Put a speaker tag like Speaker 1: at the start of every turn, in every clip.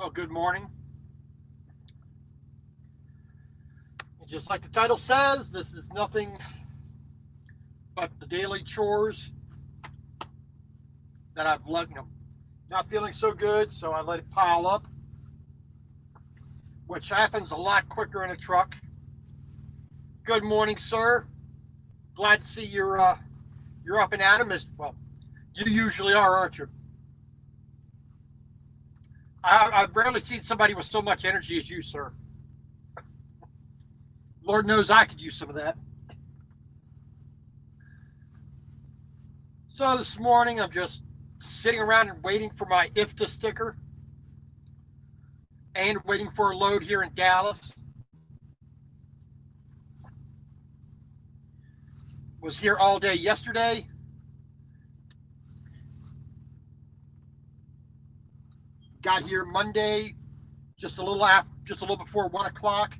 Speaker 1: Well, good morning. And just like the title says, this is nothing but the daily chores that I've let, not feeling so good, so I let it pile up, which happens a lot quicker in a truck. Good morning, sir. Glad to see you're up and at 'em. Well, you usually are, aren't you? I've rarely seen somebody with so much energy as you, sir. Lord knows I could use some of that. So this morning I'm just sitting around and waiting for my IFTA sticker and waiting for a load here in Dallas. Was here all day yesterday. Got here Monday, just a little before 1 o'clock,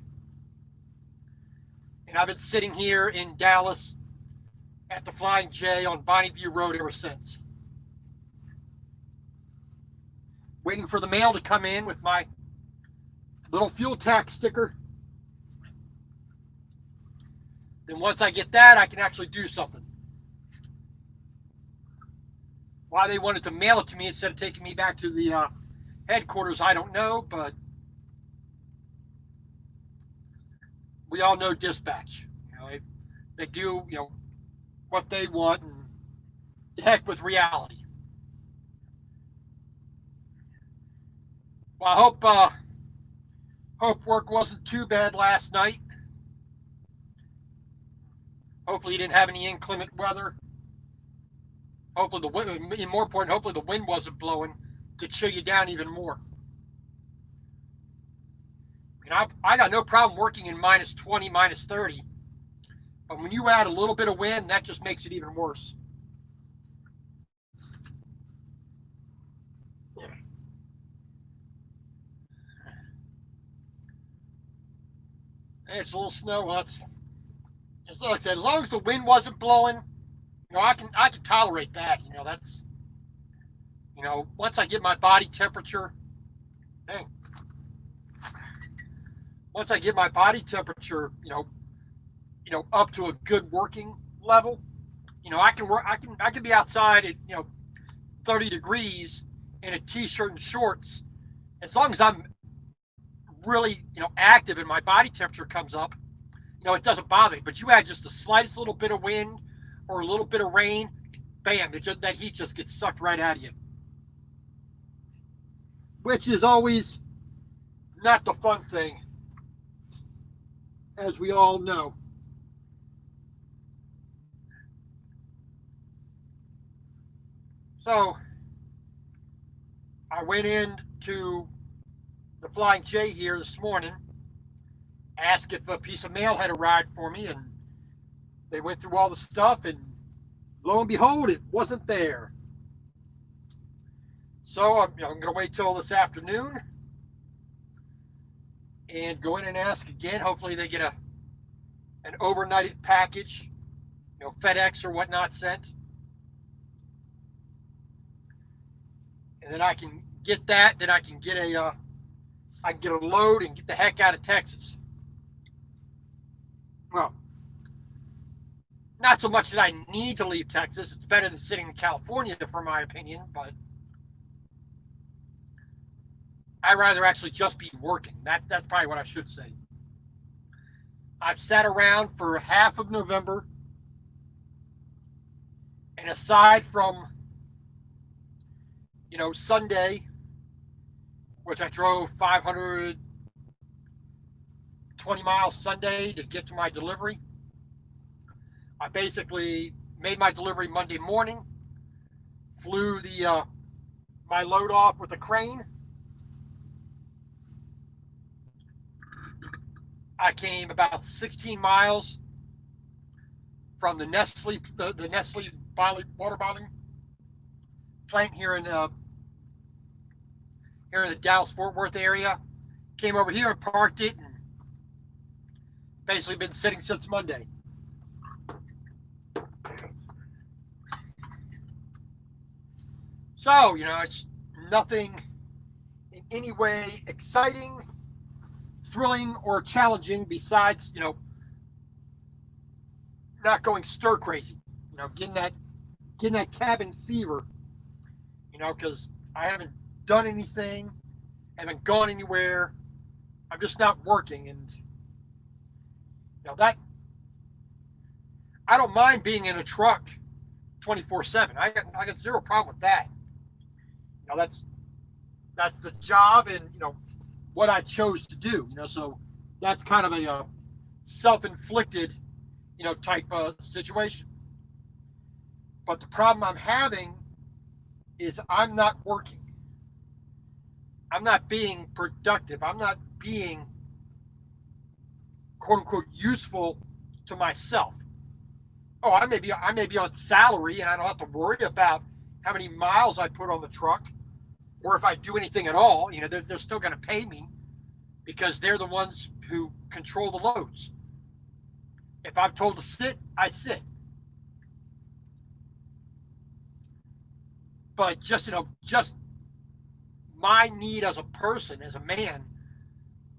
Speaker 1: and I've been sitting here in Dallas at the Flying J on Bonnie View Road ever since, waiting for the mail to come in with my little fuel tax sticker. Then once I get that, I can actually do something. Why they wanted to mail it to me instead of taking me back to the headquarters, I don't know, but we all know dispatch. They do, what they want, and the heck with reality. Well, I hope work wasn't too bad last night. Hopefully you didn't have any inclement weather. Hopefully the wind, and more important, hopefully the wind wasn't blowing to chill you down even more. I got no problem working in minus 20, minus 30. But when you add a little bit of wind, that just makes it even worse. Hey, it's a little snow. Well, it's like I said, as long as the wind wasn't blowing, I can tolerate that. That's once I get my body temperature, dang, once I get my body temperature, up to a good working level, I can work. I can be outside at 30 degrees in a t-shirt and shorts, as long as I'm really active and my body temperature comes up. It doesn't bother me. But you add just the slightest little bit of wind or a little bit of rain, bam! That heat just gets sucked right out of you, which is always not the fun thing, as we all know. So I went into the Flying J here this morning, asked if a piece of mail had arrived for me, and they went through all the stuff, and lo and behold, it wasn't there. So I'm going to wait till this afternoon and go in and ask again. Hopefully they get an overnighted package, FedEx or whatnot sent. And then I can get that. Then I can get a load and get the heck out of Texas. Well, not so much that I need to leave Texas. It's better than sitting in California, for my opinion, but I'd rather actually just be working. That's probably what I should say. I've sat around for half of November, and aside from Sunday, which I drove 520 miles Sunday to get to my delivery, I basically made my delivery Monday morning, flew my load off with a crane. I came about 16 miles from the Nestle water bottling plant here in the Dallas-Fort Worth area. Came over here and parked it, and basically been sitting since Monday. So, it's nothing any way exciting, thrilling, or challenging besides, not going stir crazy, getting that cabin fever, because I haven't done anything, haven't gone anywhere. I'm just not working, and that I don't mind being in a truck 24/7. I got zero problem with that. That's the job, and what I chose to do. So that's kind of a self-inflicted type of situation. But the problem I'm having is I'm not working. I'm not being productive. I'm not being quote unquote useful to myself. Oh, I may be on salary and I don't have to worry about how many miles I put on the truck or if I do anything at all. They're still going to pay me because they're the ones who control the loads. If I'm told to sit, I sit. But just my need as a person, as a man,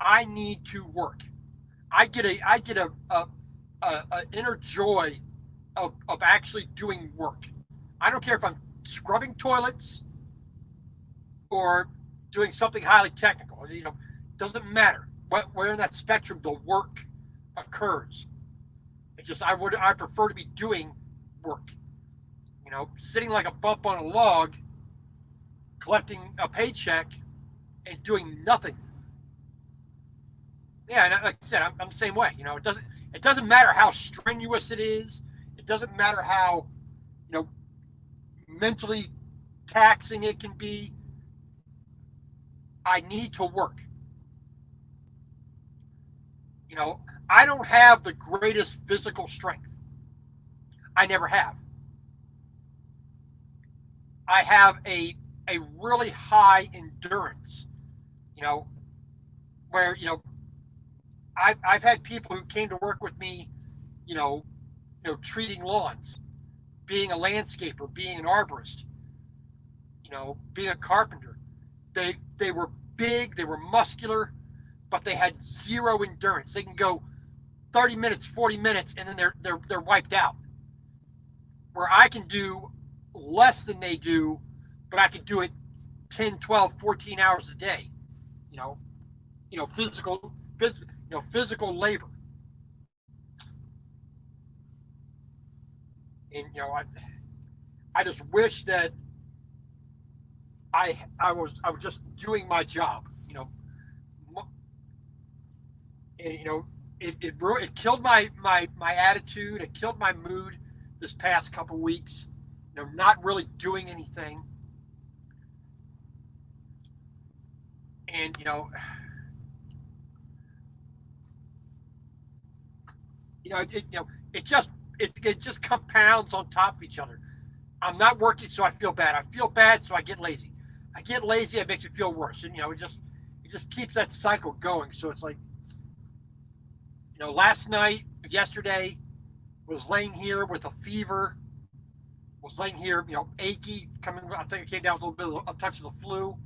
Speaker 1: I need to work. I get a inner joy of actually doing work. I don't care if I'm scrubbing toilets or doing something highly technical. Doesn't matter. Where in that spectrum the work occurs. I prefer to be doing work. Sitting like a bump on a log, collecting a paycheck, and doing nothing. Yeah, and like I said, I'm the same way. It doesn't matter how strenuous it is. It doesn't matter how you know mentally taxing it can be. I need to work. You know, I don't have the greatest physical strength. I never have. I have a really high endurance. You know, where I've had people who came to work with me. You know, treating lawns, being a landscaper, being an arborist. Being a carpenter. They were big, they were muscular, but they had zero endurance. They can go 30 minutes, 40 minutes, and then they're wiped out. Where I can do less than they do, but I can do it 10, 12, 14 hours a day. You know, physical labor. And I just wish that I was just doing my job. And it killed my attitude. It killed my mood this past couple weeks. Not really doing anything. And it just compounds on top of each other. I'm not working, so I feel bad. I feel bad, so I get lazy. I get lazy, it makes me feel worse, and it just keeps that cycle going. So it's like, last night, yesterday, was laying here with a fever. Was laying here, achy, coming. I think it came down with a little bit of a touch of the flu.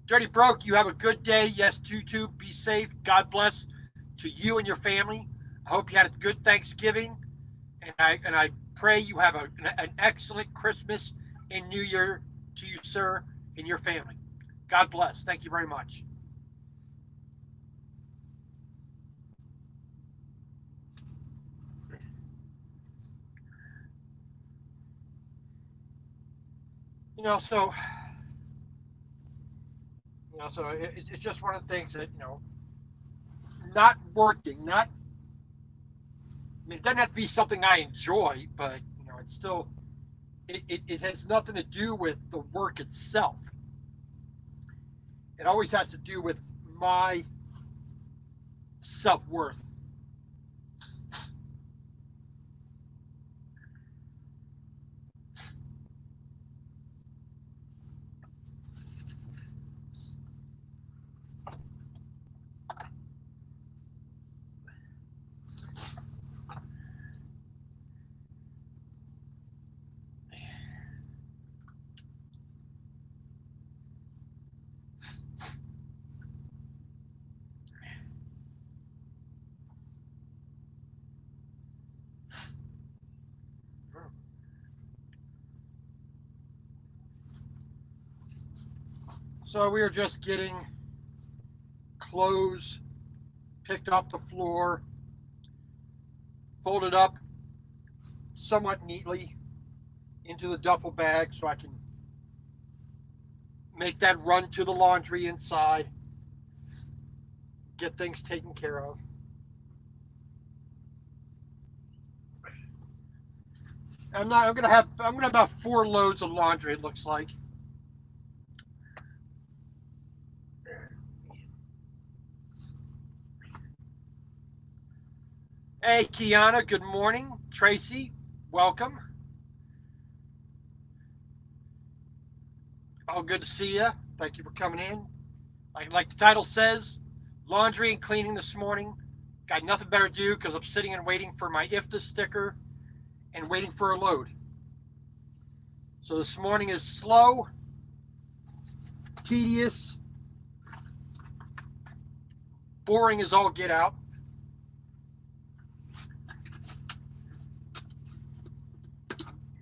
Speaker 1: Dirty Broke, you have a good day. Yes, too. Be safe. God bless to you and your family. I hope you had a good Thanksgiving, and I pray you have an excellent Christmas and New Year to you, sir, and your family. God bless. Thank you very much. So it's just one of the things that not working, not. I mean, it doesn't have to be something I enjoy, but it's still. It has nothing to do with the work itself. It always has to do with my self worth. So we are just getting clothes picked off the floor, folded up somewhat neatly into the duffel bag so I can make that run to the laundry inside, get things taken care of. I'm gonna have about 4 loads of laundry, it looks like. Hey Kiana, good morning. Tracy, welcome. Oh, good to see you. Thank you for coming in. Like the title says, laundry and cleaning this morning. Got nothing better to do because I'm sitting and waiting for my IFTA sticker and waiting for a load. So this morning is slow, tedious, boring as all get out.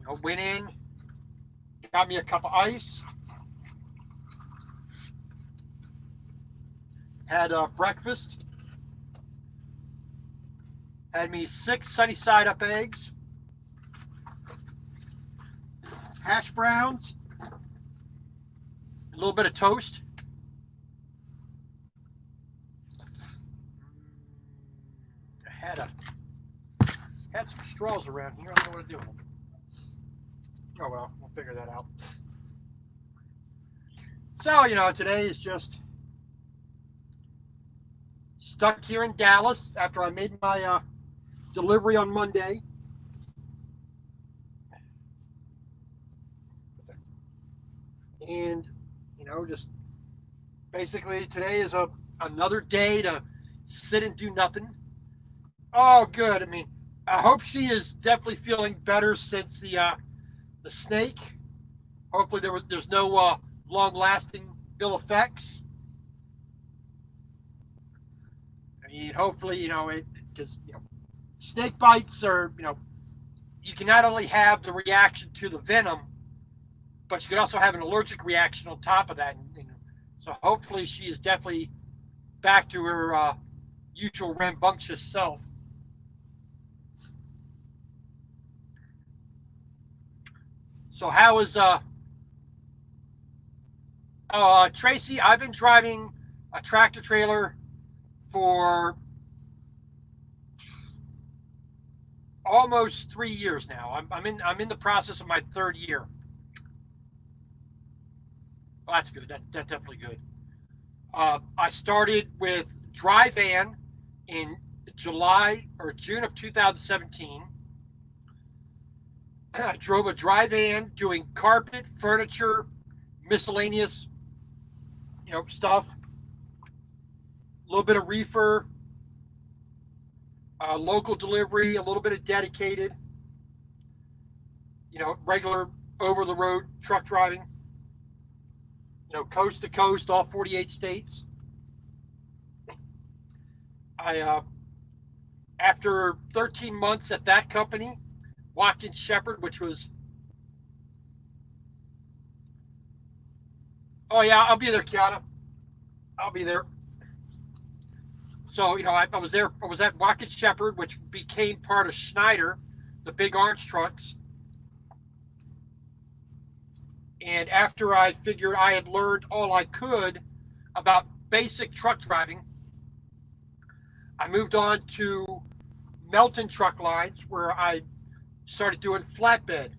Speaker 1: I went in, got me a cup of ice, had breakfast, had me 6 sunny side up eggs, hash browns, a little bit of toast. I had some straws around here. I don't know what to do with them. Oh well, we'll figure that out. So, today is just stuck here in Dallas after I made my delivery on Monday. And, just basically today is another day to sit and do nothing. Oh, good. I mean, I hope she is definitely feeling better since the snake. Hopefully there's no long-lasting ill effects. I mean, hopefully, because snake bites are, you can not only have the reaction to the venom, but you can also have an allergic reaction on top of that. So hopefully she is definitely back to her usual rambunctious self. So how is Tracy? I've been driving a tractor trailer for almost 3 years now. I'm in the process of my 3rd year. Well, that's good. That's definitely good. I started with dry van in July or June of 2017. I drove a dry van doing carpet, furniture, miscellaneous, stuff. A little bit of reefer, local delivery, a little bit of dedicated, regular over-the-road truck driving, coast to coast, all 48 states. After 13 months at that company, Watkins Shepherd, which was, oh yeah, I'll be there, Kiana. I'll be there. So, I was there. I was at Watkins Shepherd, which became part of Schneider, the big orange trucks. And after I figured I had learned all I could about basic truck driving, I moved on to Melton Truck Lines, where I started doing flatbed,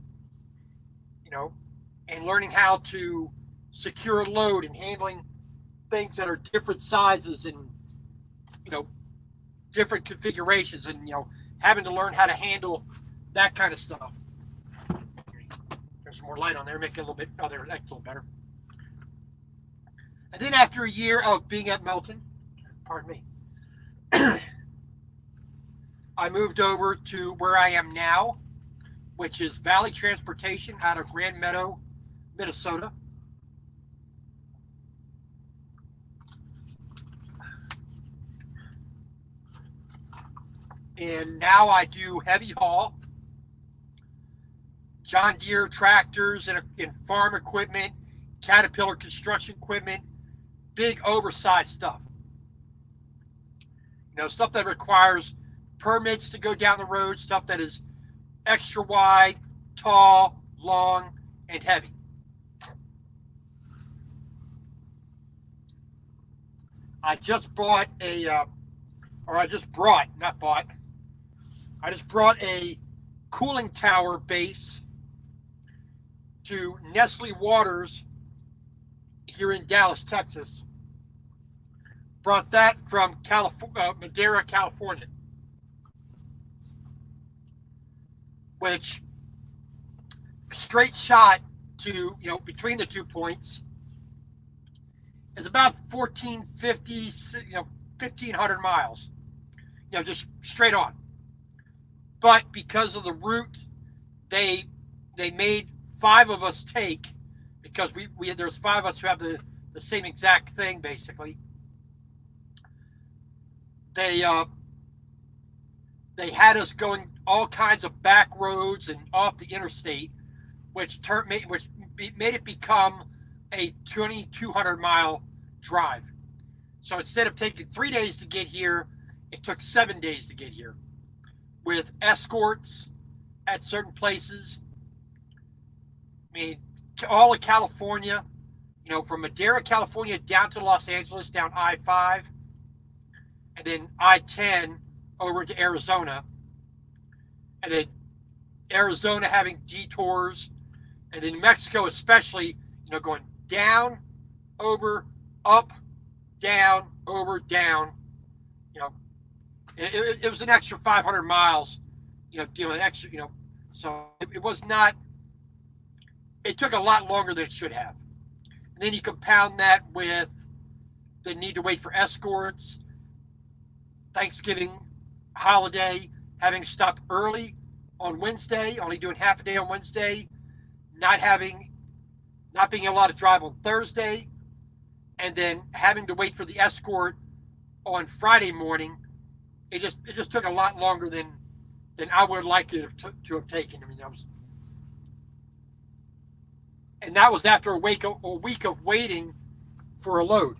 Speaker 1: and learning how to secure a load and handling things that are different sizes and, different configurations, and, having to learn how to handle that kind of stuff. There's some more light on there, make it a little bit, that's a little better. And then after a year of being at Melton, pardon me, I moved over to where I am now, which is Valley Transportation out of Grand Meadow, Minnesota. And now I do heavy haul, John Deere tractors and farm equipment Caterpillar construction equipment, big oversized stuff. Stuff that requires permits to go down the road, stuff that is extra wide, tall, long, and heavy. I just bought I just brought a cooling tower base to Nestle Waters here in Dallas, Texas. Brought that from Madera, California, which straight shot to, between the 2 points is about 1450, 1500 miles, just straight on. But because of the route, they made 5 of us take, because there's 5 of us who have the same exact thing, basically. They had us going all kinds of back roads and off the interstate, which made it become a 2,200 mile drive. So instead of taking 3 days to get here, it took 7 days to get here, with escorts at certain places. I mean, all of California, from Madera, California down to Los Angeles, down I-5, and then I-10 over to Arizona, and then Arizona having detours, and then Mexico especially, going down, over, up, down, over, down. It was an extra 500 miles, dealing extra, so it was not, it took a lot longer than it should have. And then you compound that with the need to wait for escorts, Thanksgiving holiday, having to stop early on Wednesday, only doing half a day on Wednesday, not being allowed to drive on Thursday, and then having to wait for the escort on Friday morning. It just took a lot longer than I would like it to have taken. I mean, that was after a week of waiting for a load.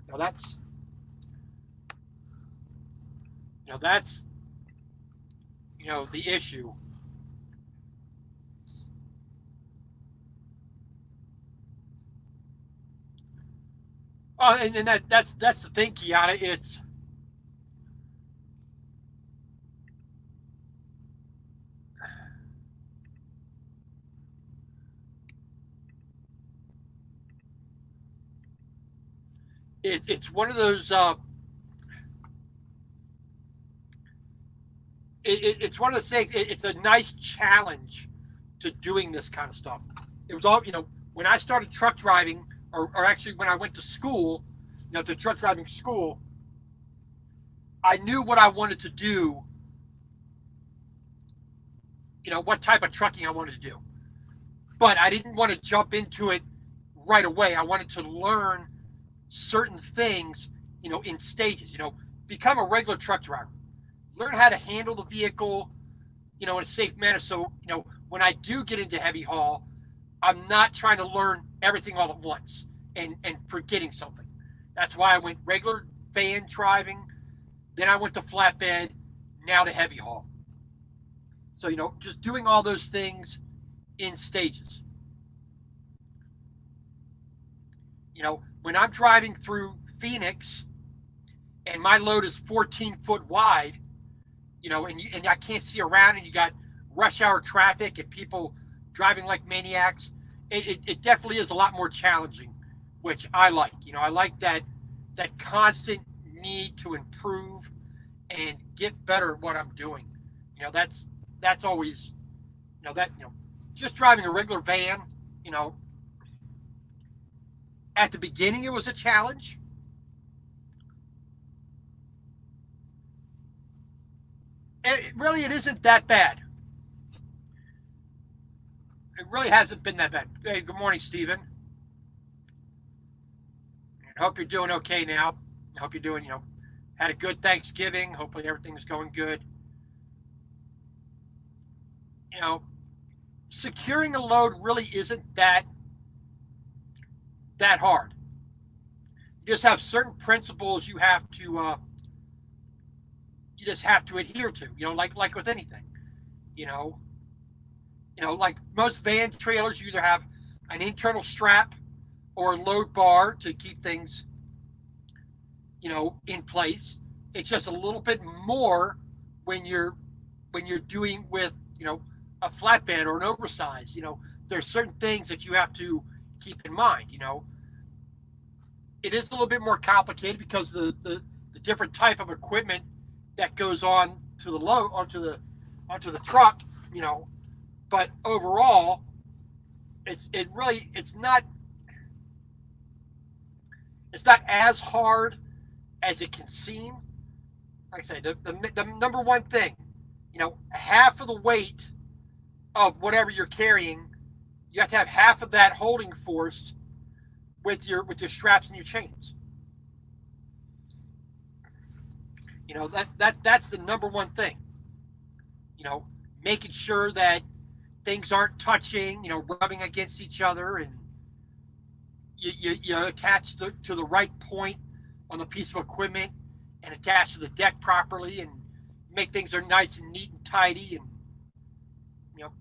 Speaker 1: Now that's the issue. And that's the thing, Kiana. It's one of those. It's one of those things. It's a nice challenge to doing this kind of stuff. It was all, when I started truck driving, or actually when I went to school, to truck driving school, I knew what I wanted to do, what type of trucking I wanted to do. But I didn't want to jump into it right away. I wanted to learn certain things, in stages, become a regular truck driver, learn how to handle the vehicle, in a safe manner. So, when I do get into heavy haul, I'm not trying to learn everything all at once and forgetting something. That's why I went regular van driving, then I went to flatbed, now to heavy haul. So, just doing all those things in stages. When I'm driving through Phoenix and my load is 14 foot wide, and I can't see around, and you got rush hour traffic and people driving like maniacs, it definitely is a lot more challenging, which I like. I like that constant need to improve and get better at what I'm doing. That's always, just driving a regular van, at the beginning it was a challenge. It isn't that bad. It really hasn't been that bad. Hey, good morning, Stephen. I hope you're doing okay now. I hope you're doing, had a good Thanksgiving. Hopefully everything's going good. securing a load really isn't that hard. You just have certain principles you just have to adhere to. Like with anything. You know, like most van trailers, you either have an internal strap or a load bar to keep things, in place. It's just a little bit more when you're doing with, a flatbed or an oversized. There's certain things that you have to keep in mind. It is a little bit more complicated because the different type of equipment that goes on to the load onto the truck. But overall, it's not as hard as it can seem. Like I say, the number one thing, half of the weight of whatever you're carrying, you have to have half of that holding force with your straps and your chains. That's the number one thing. Making sure that things aren't touching, rubbing against each other, and you attach to the right point on the piece of equipment and attach to the deck properly, and make things are nice and neat and tidy. And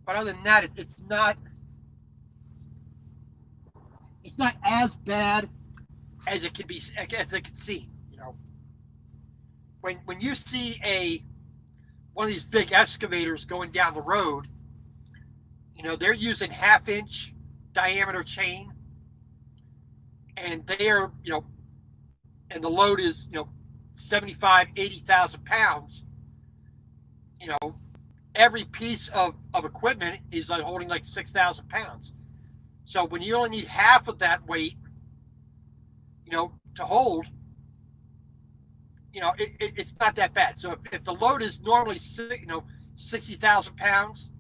Speaker 1: but other than that, it's not as bad as it can seem. When you see one of these big excavators going down the road, they're using 1/2-inch diameter chain, and they're, and the load is, 75, 80,000 pounds. Every piece of equipment is holding like 6,000 pounds. So when you only need half of that weight, to hold, it's not that bad. So if the load is normally, 60,000 pounds,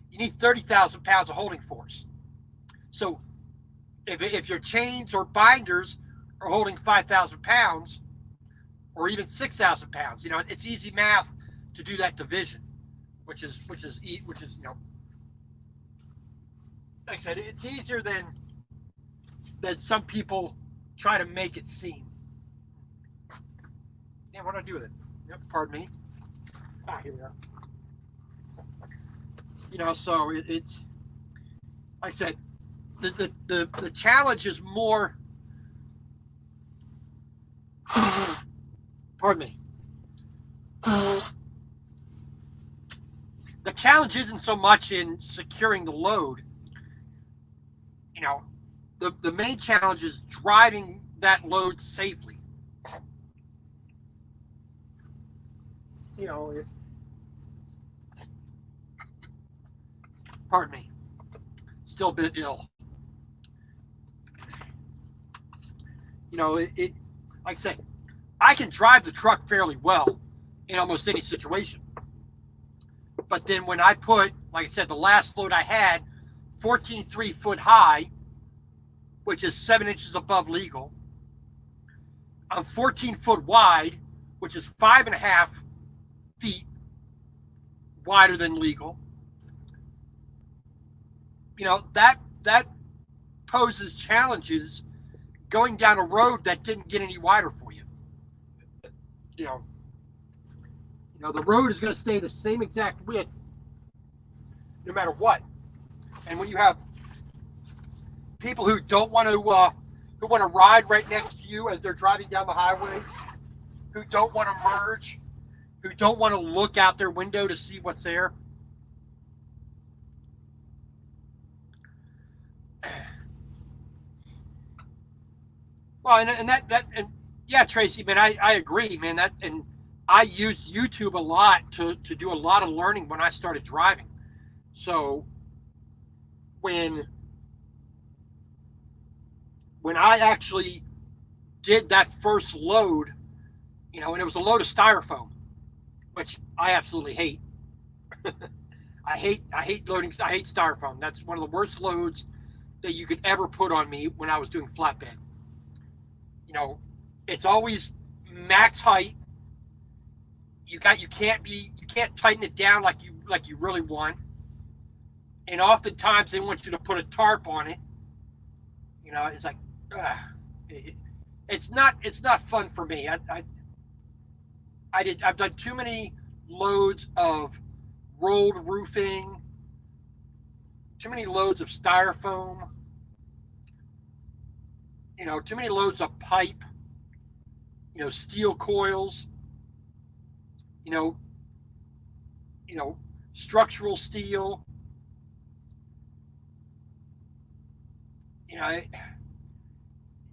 Speaker 1: you need 30,000 pounds of holding force. So if your chains or binders are holding 5,000 pounds or even 6,000 pounds, it's easy math to do that division, which is like I said, it's easier than some people try to make it seem. Yeah, what do I do with it? Yep, pardon me. Here we are. So it's like I said, the challenge is more. Pardon me. The challenge isn't so much in securing the load. The main challenge is driving that load safely. Pardon me. Still a bit ill. Like I said, I can drive the truck fairly well in almost any situation. But then when I put, like I said, the last load I had, 14 3-foot high, which is 7 inches above legal, I'm 14 foot wide, which is 5.5 feet wider than legal. That poses challenges going down a road that didn't get any wider for you. The road is going to stay the same exact width no matter what. And when you have people who don't want to ride right next to you as they're driving down the highway, who don't want to merge, who don't want to look out their window to see what's there. Well, and yeah, Tracy, man, I agree, man. And I used YouTube a lot to do a lot of learning when I started driving. So when I actually did that first load, and it was a load of styrofoam, which I absolutely hate. I hate loading. I hate styrofoam. That's one of the worst loads that you could ever put on me when I was doing flatbed. It's always max height. You can't tighten it down like you really want. and oftentimes they want you to put a tarp on it. It's like, it, it's not fun for me. I've done too many loads of rolled roofing, too many loads of styrofoam, too many loads of pipe, steel coils, you know, structural steel. You know, it,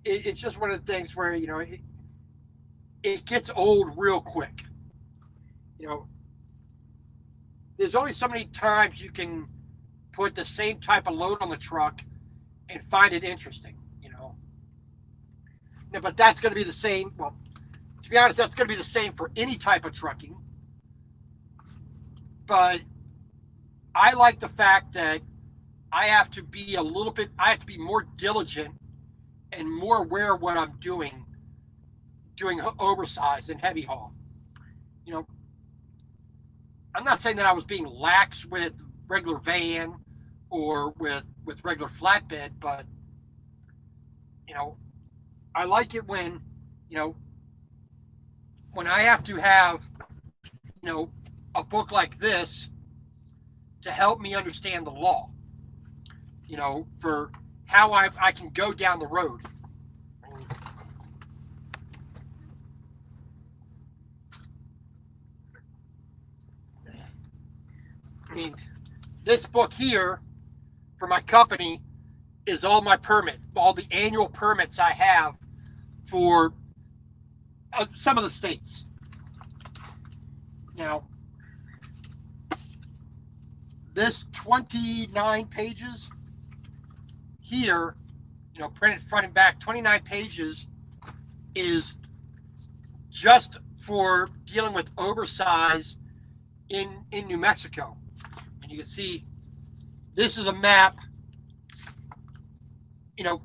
Speaker 1: it's just one of the things where it gets old real quick. You know, there's only so many times you can put the same type of load on the truck and find it interesting. But that's going to be the same. Well, to be honest, that's going to be the same for any type of trucking. But I like the fact that I have to be I have to be more diligent and more aware of what I'm doing oversized and heavy haul. You know, I'm not saying that I was being lax with regular van or with regular flatbed, but I like it when I have to have a book like this to help me understand the law, for how I can go down the road. I mean, this book here for my company is all my permits, all the annual permits I have for some of the states. Now, this 29 pages here, printed front and back, 29 pages is just for dealing with oversize in New Mexico. And you can see this is a map,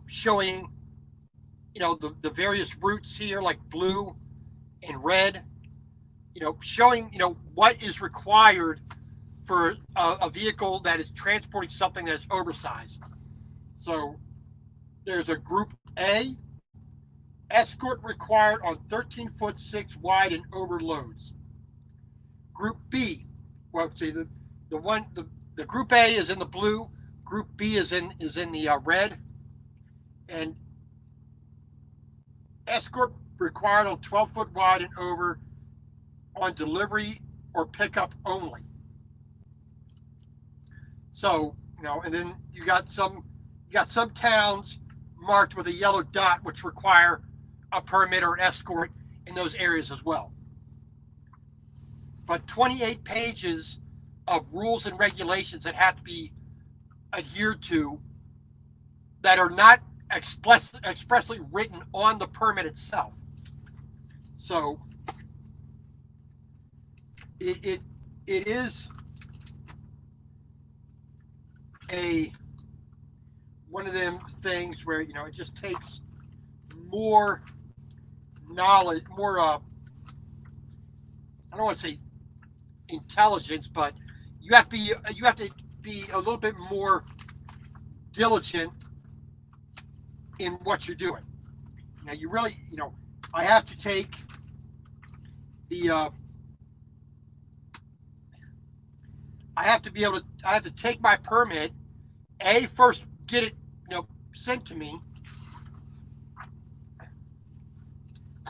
Speaker 1: showing, the various routes here, like blue and red, showing, what is required for a vehicle that is transporting something that is oversized. So there's a Group A, escort required on 13-foot 6 wide and overloads. Group B, well, see the Group A is in the blue, Group B is in the red, and escort required on 12-foot wide and over on delivery or pickup only. So, and then you got some towns marked with a yellow dot which require a permit or an escort in those areas as well. But 28 pages of rules and regulations that have to be adhered to that are not expressly written on the permit itself. So it is one of them things where it just takes more knowledge, more I don't want to say intelligence, but you have to be a little bit more diligent in what you're doing. You really, I have to take the I have to take my permit, first get it, sent to me.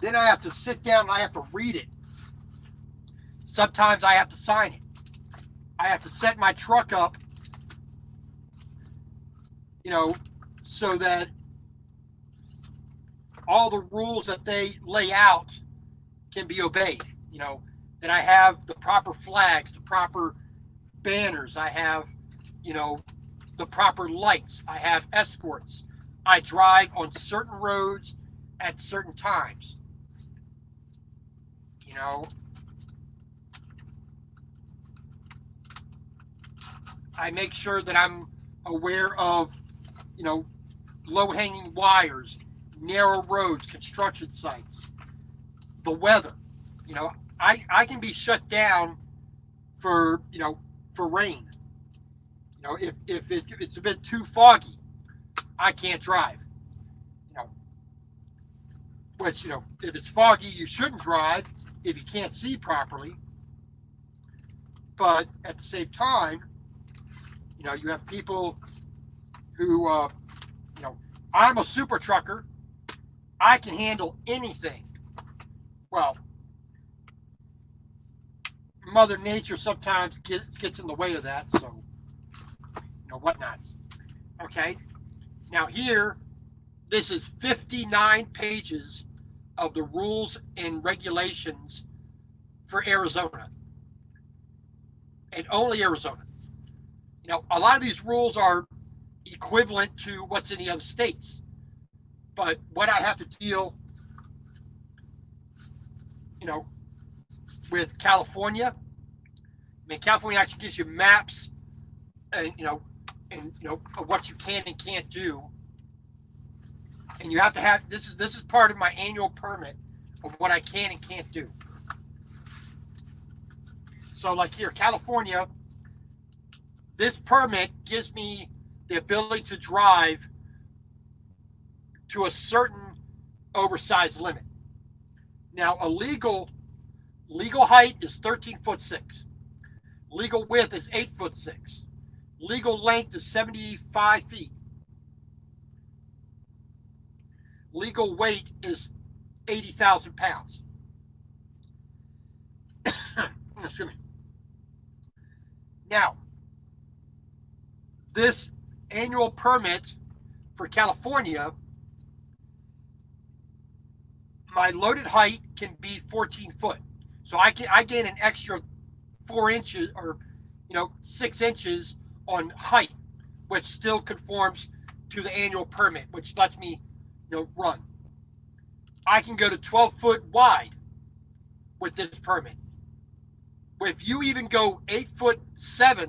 Speaker 1: Then I have to sit down and I have to read it. Sometimes I have to sign it. I have to set my truck up, so that all the rules that they lay out can be obeyed. That I have the proper flags, the proper banners, I have, the proper lights, I have escorts, I drive on certain roads at certain times. I make sure that I'm aware of, low-hanging wires, narrow roads, construction sites, the weather. I can be shut down for rain. If it's a bit too foggy, I can't drive. You know, which if it's foggy, you shouldn't drive if you can't see properly. But at the same time, you have people who, I'm a super trucker. I can handle anything. Well, Mother Nature sometimes gets in the way of that, so whatnot. Okay, now here, this is 59 pages of the rules and regulations for Arizona, and only Arizona. A lot of these rules are equivalent to what's in the other states, but what I have to deal, with California. California actually gives you maps, and of what you can and can't do, and you have to have this is part of my annual permit of what I can and can't do. So, like here, California, this permit gives me the ability to drive to a certain oversized limit. Now, a legal height is 13'6". Legal width is 8'6". Legal length is 75 feet. Legal weight is 80,000 pounds. Excuse me. Now, this annual permit for California, my loaded height can be 14 foot. So I gain an extra 4 inches or 6 inches on height, which still conforms to the annual permit, which lets me run. I can go to 12 foot wide with this permit. If you even go 8'7",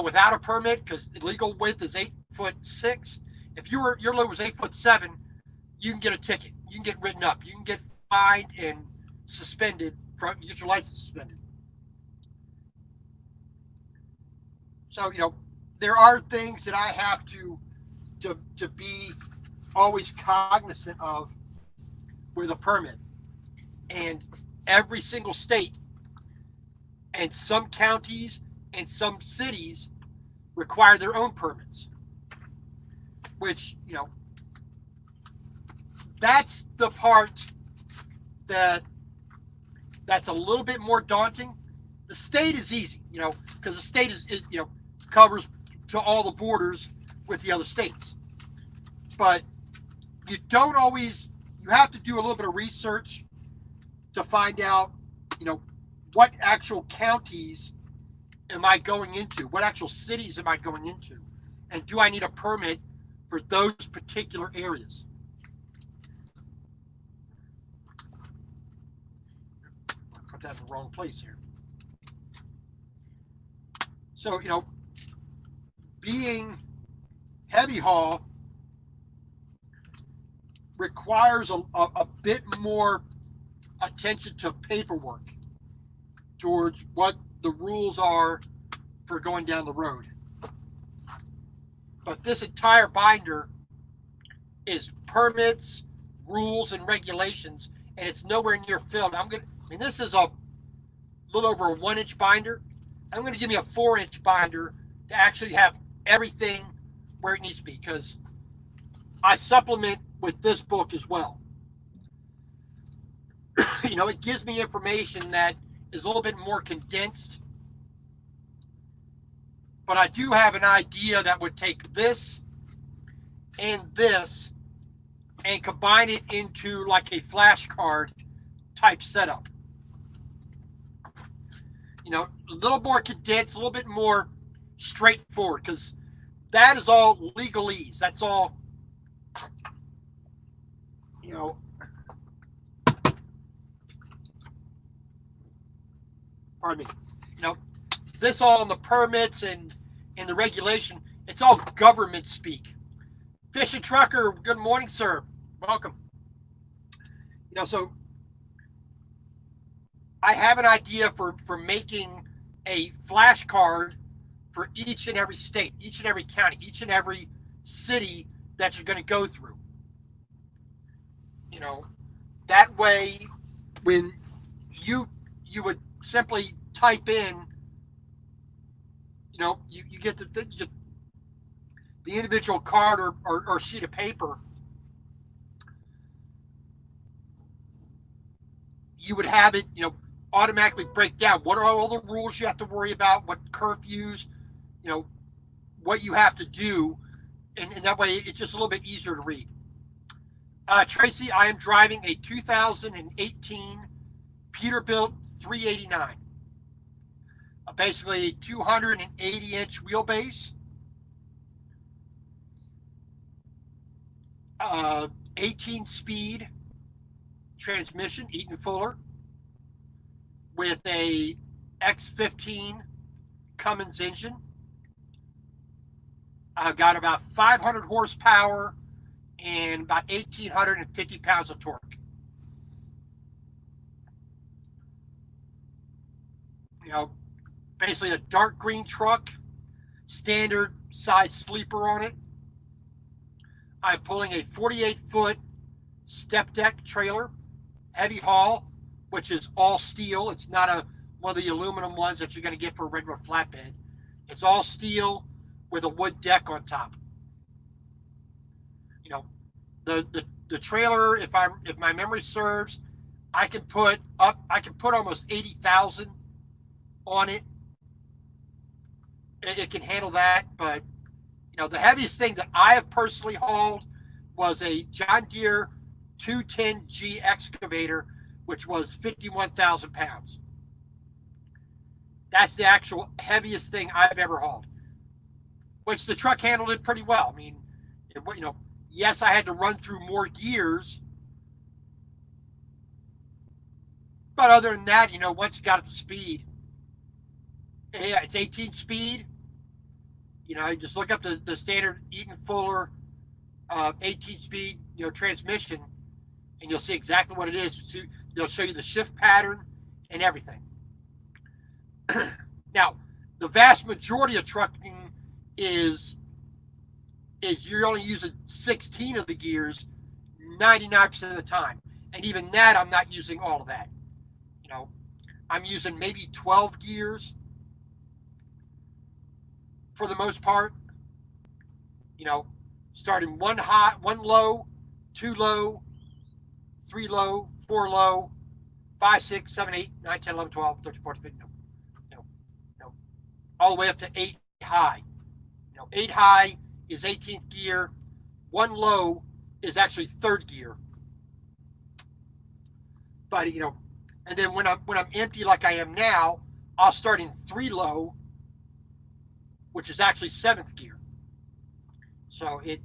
Speaker 1: without a permit, because legal width is 8'6", if your load was 8'7", you can get a ticket. You can get written up. You can get fined and suspended, you get your license suspended. So, there are things that I have to be always cognizant of with a permit. And every single state and some counties and some cities require their own permits, which, that's the part that's a little bit more daunting. The state is easy, because the state is covers to all the borders with the other states. But you have to do a little bit of research to find out, what actual counties am I going into? What actual cities am I going into? And do I need a permit for those particular areas? I put that in the wrong place here. So, being heavy haul requires a bit more attention to paperwork towards what the rules are for going down the road. But this entire binder is permits, rules, and regulations, and it's nowhere near filled. This is a little over a 1-inch binder. I'm going to give me a 4-inch binder to actually have everything where it needs to be, because I supplement with this book as well. It gives me information that is a little bit more condensed, but I do have an idea that would take this and combine it into like a flashcard type setup. A little more condensed, a little bit more straightforward, because that is all legalese. That's all, pardon me. This all in the permits and in the regulation, it's all government speak. Fish and Trucker, good morning, sir. Welcome. So I have an idea for making a flashcard for each and every state, each and every county, each and every city that you're going to go through. You know, that way, when you would simply type in, you get the individual card or sheet of paper, you would have it, automatically break down what are all the rules you have to worry about, what curfews, what you have to do, and that way it's just a little bit easier to read. Tracy, I am driving a 2018 Peterbilt 389. Basically a 280-inch wheelbase. 18-speed transmission, Eaton Fuller, with a X15 Cummins engine. I've got about 500 horsepower and about 1,850 pounds of torque. Basically a dark green truck, standard size sleeper on it. I'm pulling a 48-foot step deck trailer, heavy haul, which is all steel. It's not one of the aluminum ones that you're going to get for a regular flatbed. It's all steel with a wood deck on top. The trailer, if my memory serves, I can put almost 80,000 on it. It can handle that, but the heaviest thing that I have personally hauled was a John Deere 210G excavator, which was 51,000 pounds. That's the actual heaviest thing I've ever hauled, which the truck handled it pretty well. I mean, yes, I had to run through more gears, but other than that, once you got up to speed, yeah, it's 18 speed. You just look up the standard Eaton Fuller 18 speed, transmission, and you'll see exactly what it is. They'll show you the shift pattern and everything. Now, the vast majority of trucking is you're only using 16 of the gears 99% of the time. And even that, I'm not using all of that. I'm using maybe 12 gears for the most part. Starting one high, one low, two low, three low, four low, 5, 6, 7, 8, 9, 10, 11, 12, 13, 14, 15, all the way up to 8 high. 8 high is 18th gear. 1 low is actually 3rd gear. But and then when I'm empty like I am now, I'll start in 3 low, which is actually 7th gear. So it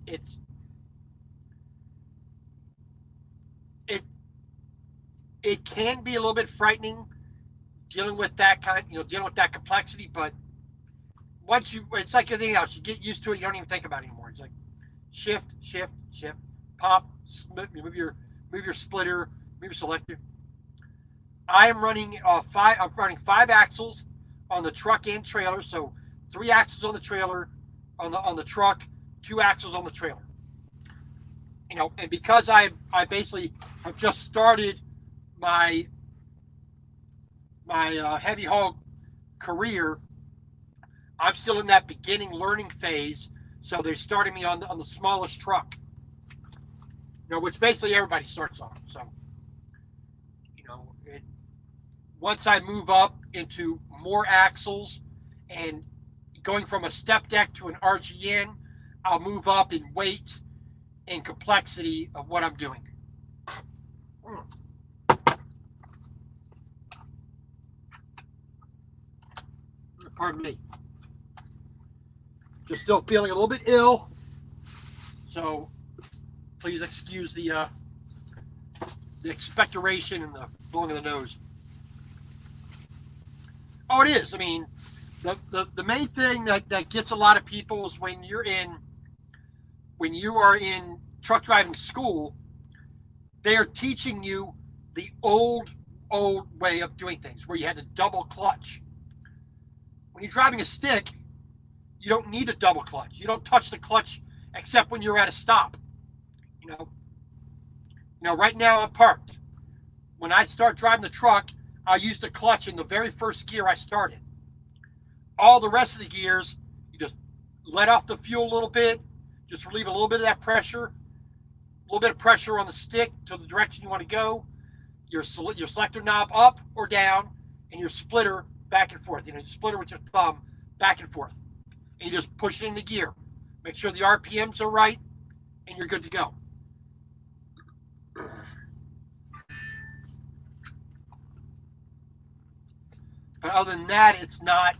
Speaker 1: can be a little bit frightening dealing with that complexity, but it's like everything else. You get used to it, you don't even think about it anymore. It's like shift, pop, move your splitter, move your selector. I'm running 5 axles on the truck and trailer, so 3 axles on the trailer, on the truck, 2 axles on the trailer. And because I basically have just started my heavy haul career, I'm still in that beginning learning phase. So they're starting me on the smallest truck, which basically everybody starts on. So, once I move up into more axles and going from a step deck to an RGN, I'll move up in weight and complexity of what I'm doing. Pardon me. Just still feeling a little bit ill, so please excuse the expectoration and the blowing of the nose. Oh, it is. I mean, the main thing that gets a lot of people is when you are in truck driving school, they are teaching you the old way of doing things, where you had to double clutch. When you're driving a stick, You don't need a double clutch. You don't touch the clutch except when you're at a stop. You know, right now I'm parked. When I start driving the truck, I use the clutch in the very first gear I started. All the rest of the gears, you just let off the fuel a little bit, just relieve a little bit of that pressure, a little bit of pressure on the stick to the direction you want to go, your selector knob up or down, and your splitter back and forth. Your splitter with your thumb back and forth. And you just push it into gear. Make sure the RPMs are right, and you're good to go. But other than that, it's not.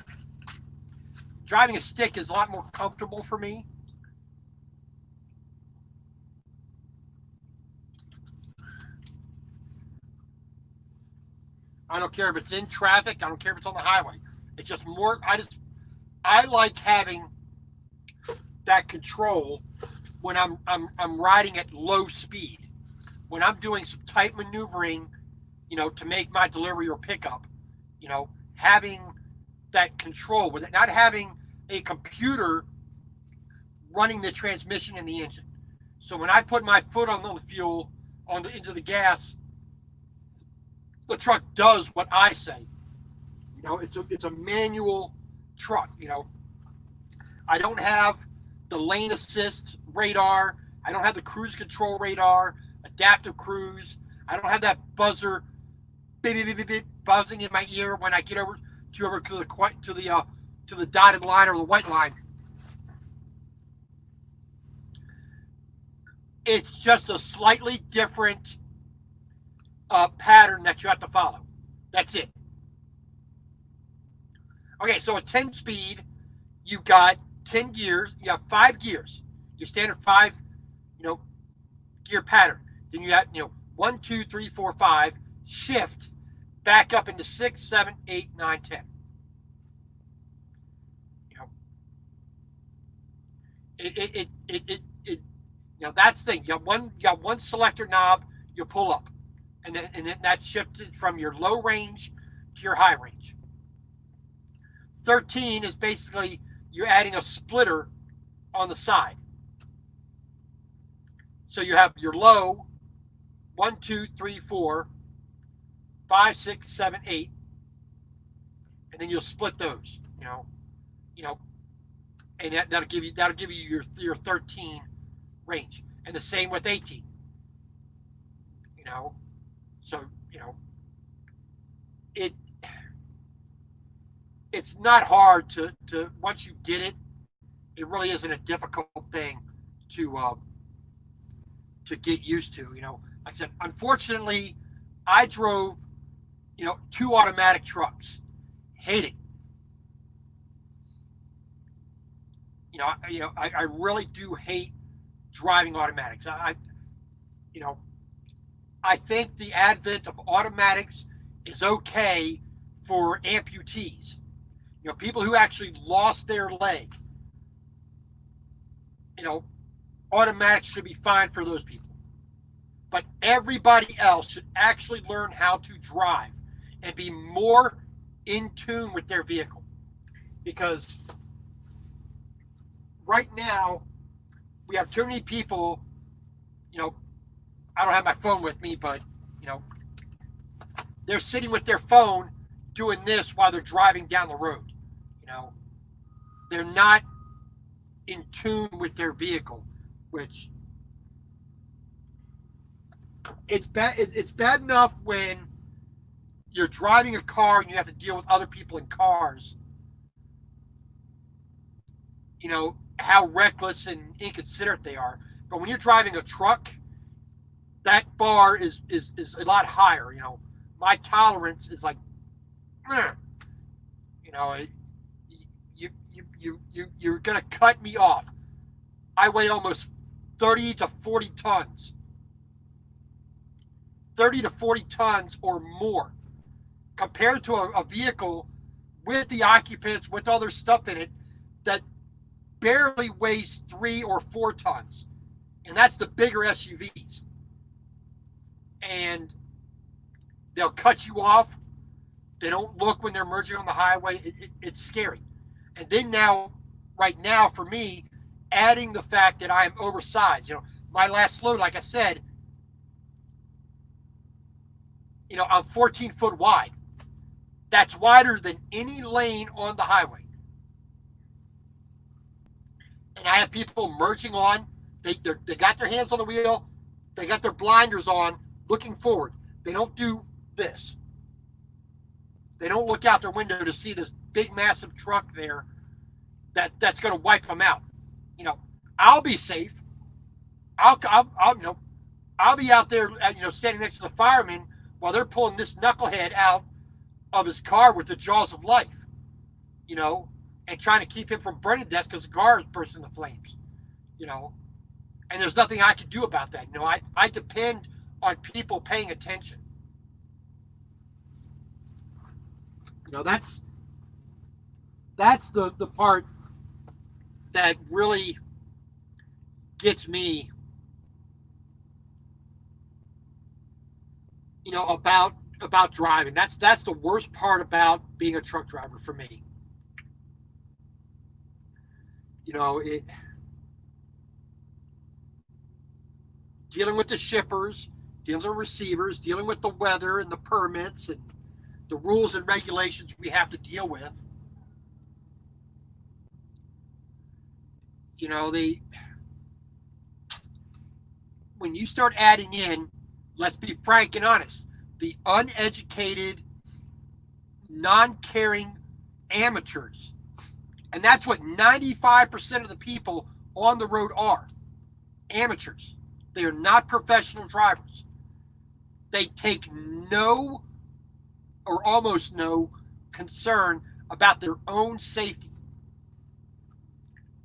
Speaker 1: Driving a stick is a lot more comfortable for me. I don't care if it's in traffic. I don't care if it's on the highway. It's just more. I like having that control when I'm riding at low speed. When I'm doing some tight maneuvering, to make my delivery or pickup, having that control with it, not having a computer running the transmission and the engine. So when I put my foot on the fuel, into the gas, the truck does what I say. It's a manual truck. I don't have the lane assist radar. I don't have the cruise control radar, adaptive cruise. I don't have that buzzer, beep, beep, beep, beep, beep, buzzing in my ear when I get over to the dotted line or the white line. It's just a slightly different pattern that you have to follow. That's it. Okay, so a 10 speed, you've got 10 gears. You have 5 gears. Your standard 5, gear pattern. Then you have, 1, 2, 3, 4, 5. Shift back up into 6, 7, 8, 9, 10. That's the thing. You got one selector knob. You pull up, and then that's shifted from your low range to your high range. 13 is basically you're adding a splitter on the side. So you have your low 1, 2, 3, 4, 5, 6, 7, 8, and then you'll split those. And that'll give you your 13 range, and the same with 18. So it's not hard to once you get it. It really isn't a difficult thing to get used to. Like I said, unfortunately, I drove 2 automatic trucks. Hate it. I really do hate driving automatics. I think the advent of automatics is okay for amputees. People who actually lost their leg. Automatics should be fine for those people. But everybody else should actually learn how to drive and be more in tune with their vehicle. Because right now, we have too many people, I don't have my phone with me, but, they're sitting with their phone doing this while they're driving down the road. They're not in tune with their vehicle, which it's bad enough when you're driving a car and you have to deal with other people in cars. How reckless and inconsiderate they are. But when you're driving a truck, that bar is a lot higher. My tolerance is like, you're gonna cut me off. I weigh almost 30 to 40 tons. 30 to 40 tons or more, compared to a vehicle with the occupants, with all their stuff in it, that barely weighs 3 or 4 tons. And that's the bigger SUVs. And they'll cut you off. They don't look when they're merging on the highway. It's scary. And then now right now for me, adding the fact that I am oversized. My last load, like I said, I'm 14 foot wide. That's wider than any lane on the highway. And I have people merging on. They got their hands on the wheel. They got their blinders on, looking forward. They don't do this. They don't look out their window to see this big, massive truck there that's going to wipe them out. I'll be safe. I'll be out there, standing next to the fireman while they're pulling this knucklehead out of his car with the jaws of life, and trying to keep him from burning to death because the car is bursting into flames, and there's nothing I can do about that. I depend on people paying attention. That's the part that really gets me, about driving. That's the worst part about being a truck driver for me. Dealing with the shippers, dealing with the receivers, dealing with the weather and the permits and the rules and regulations we have to deal with. When you start adding in, let's be frank and honest, the uneducated, non-caring amateurs. And that's what 95% of the people on the road are. Amateurs. They are not professional drivers. They take no or almost no concern about their own safety.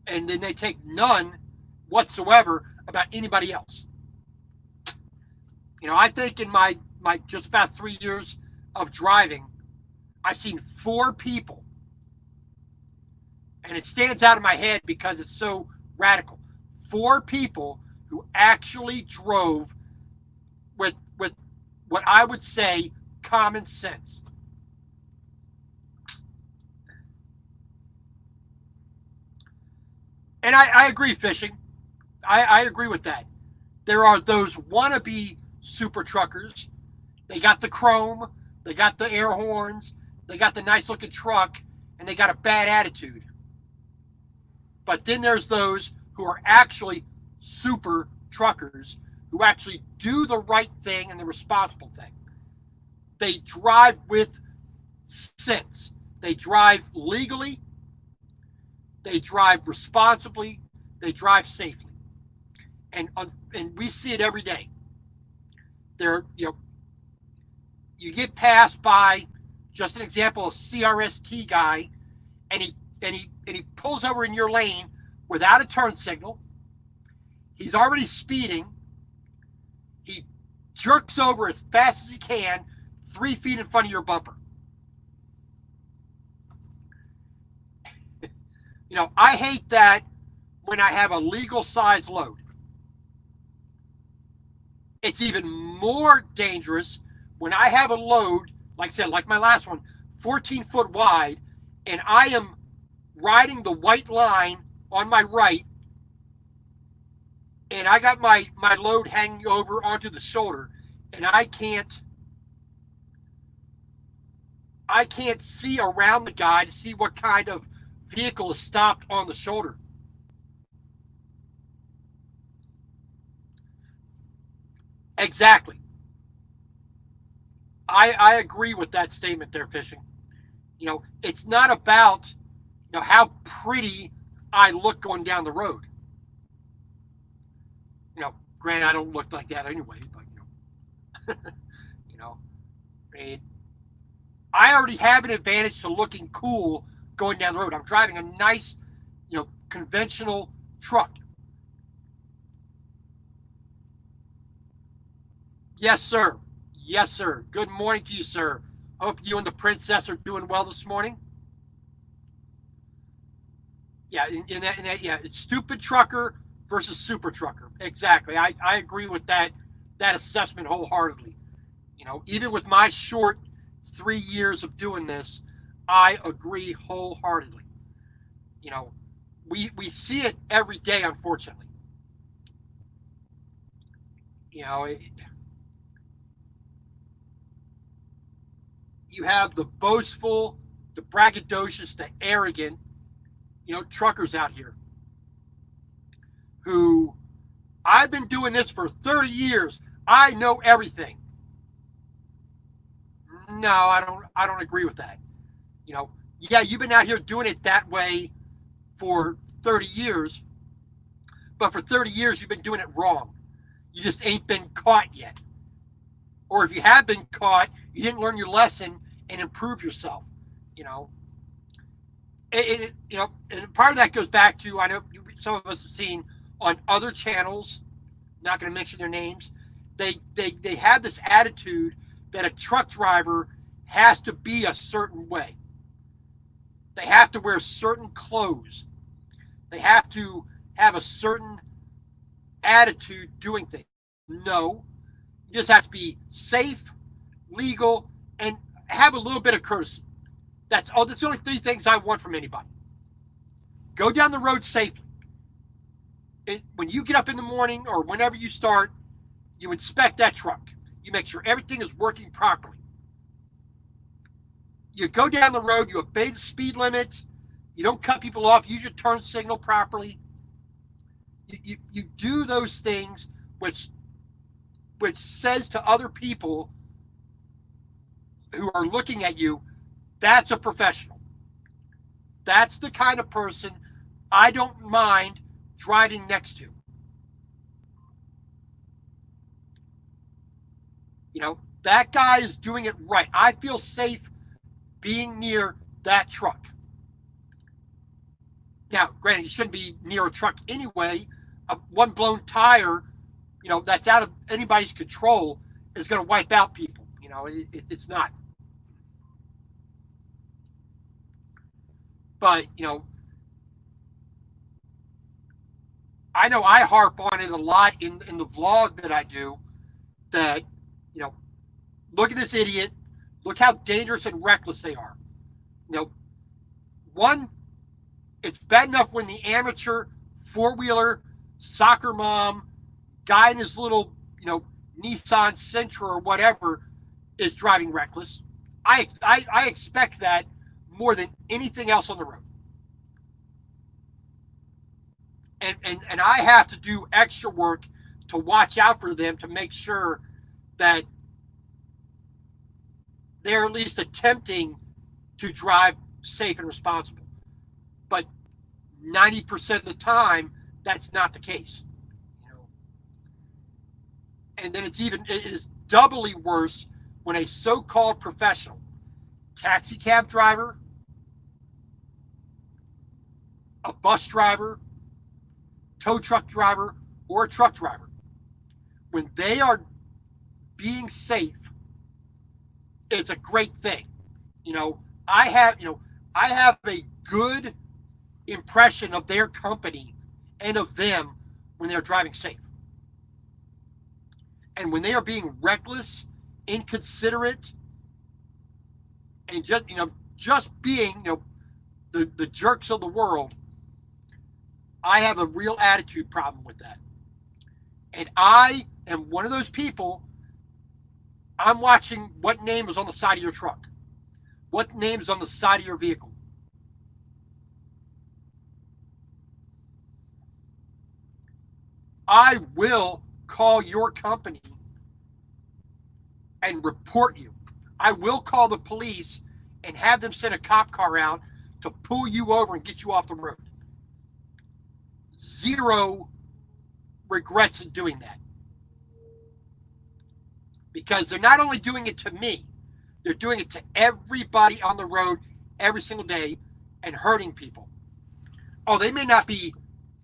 Speaker 1: And then they take none whatsoever about anybody else. I think in my just about 3 years of driving, I've seen 4 people, and it stands out in my head because it's so radical. 4 people who actually drove with what I would say common sense. And I agree, fishing. I agree with that. There are those wannabe super truckers. They got the chrome, they got the air horns, they got the nice looking truck, and they got a bad attitude. But then there's those who are actually super truckers who actually do the right thing and the responsible thing. They drive with sense. They drive legally. They drive responsibly. They drive safely. And we see it every day. You get passed by, just an example, a CRST guy, and he pulls over in your lane without a turn signal. He's already speeding. He jerks over as fast as he can, 3 feet in front of your bumper. I hate that when I have a legal size load. It's even more dangerous when I have a load, like I said, like my last one, 14 foot wide, and I am riding the white line on my right, and I got my load hanging over onto the shoulder, and I can't see around the guy to see what kind of vehicle is stopped on the shoulder. Exactly. I agree with that statement there, fishing. It's not about how pretty I look going down the road. Granted, I don't look like that anyway, but I already have an advantage to looking cool going down the road. I'm driving a nice, conventional truck. Yes, sir. Yes, sir. Good morning to you, sir. Hope you and the princess are doing well this morning. Yeah, in that, yeah, it's stupid trucker versus super trucker. Exactly. I agree with that assessment wholeheartedly. Even with my short 3 years of doing this, I agree wholeheartedly. we see it every day, unfortunately. You know, you have the boastful, the braggadocious, the arrogant, truckers out here who, I've been doing this for 30 years. I know everything. No, I don't agree with that. Yeah, you've been out here doing it that way for 30 years, but for 30 years you've been doing it wrong. You just ain't been caught yet. Or if you have been caught, you didn't learn your lesson and improve yourself. You know, and part of that goes back to, I know some of us have seen on other channels, not going to mention their names, they have this attitude that a truck driver has to be a certain way. They have to wear certain clothes. They have to have a certain attitude doing things. No, you just have to be safe, legal, and have a little bit of courtesy. That's the only three things I want from anybody. Go down the road safely. When you get up in the morning or whenever you start, you inspect that truck. You make sure everything is working properly. You go down the road, you obey the speed limit, you don't cut people off, use your turn signal properly. You do those things which says to other people who are looking at you, that's a professional. That's the kind of person I don't mind driving next to. That guy is doing it right. I feel safe being near that truck. Now, granted, you shouldn't be near a truck anyway. One blown tire, that's out of anybody's control is going to wipe out people. It's not. But, I know I harp on it a lot in the vlog that I do, that, look at this idiot. Look how dangerous and reckless they are. One, it's bad enough when the amateur four-wheeler soccer mom guy in his little, Nissan Sentra or whatever is driving reckless. I expect that more than anything else on the road. And I have to do extra work to watch out for them, to make sure that they're at least attempting to drive safe and responsible. But 90% of the time, that's not the case. And then it is doubly worse when a so-called professional taxi cab driver, a bus driver, tow truck driver, or a truck driver, when they are being safe, it's a great thing. I have a good impression of their company and of them when they're driving safe. And when they are being reckless, inconsiderate, and just being the jerks of the world, I have a real attitude problem with that. And I am one of those people. I'm watching what name is on the side of your truck. What name is on the side of your vehicle. I will call your company and report you. I will call the police and have them send a cop car out to pull you over and get you off the road. Zero regrets in doing that. Because they're not only doing it to me, they're doing it to everybody on the road every single day and hurting people. Oh, they may not be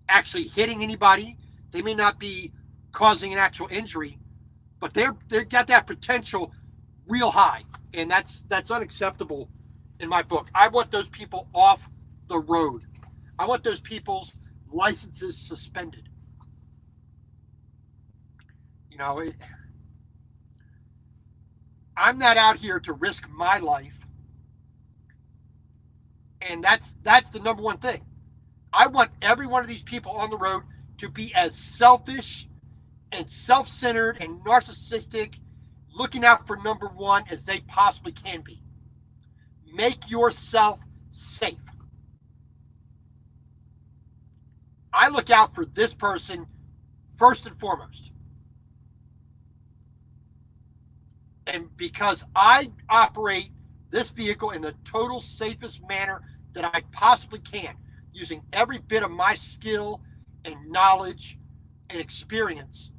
Speaker 1: actually hitting anybody. They may not be causing an actual injury, but they've got that potential real high. And that's unacceptable in my book. I want those people off the road. I want those people's licenses suspended. I'm not out here to risk my life. And that's the number one thing. I want every one of these people on the road to be as selfish and self-centered and narcissistic, looking out for number one as they possibly can be. Make yourself safe. I look out for this person first and foremost. And because I operate this vehicle in the total safest manner that I possibly can, using every bit of my skill and knowledge and experience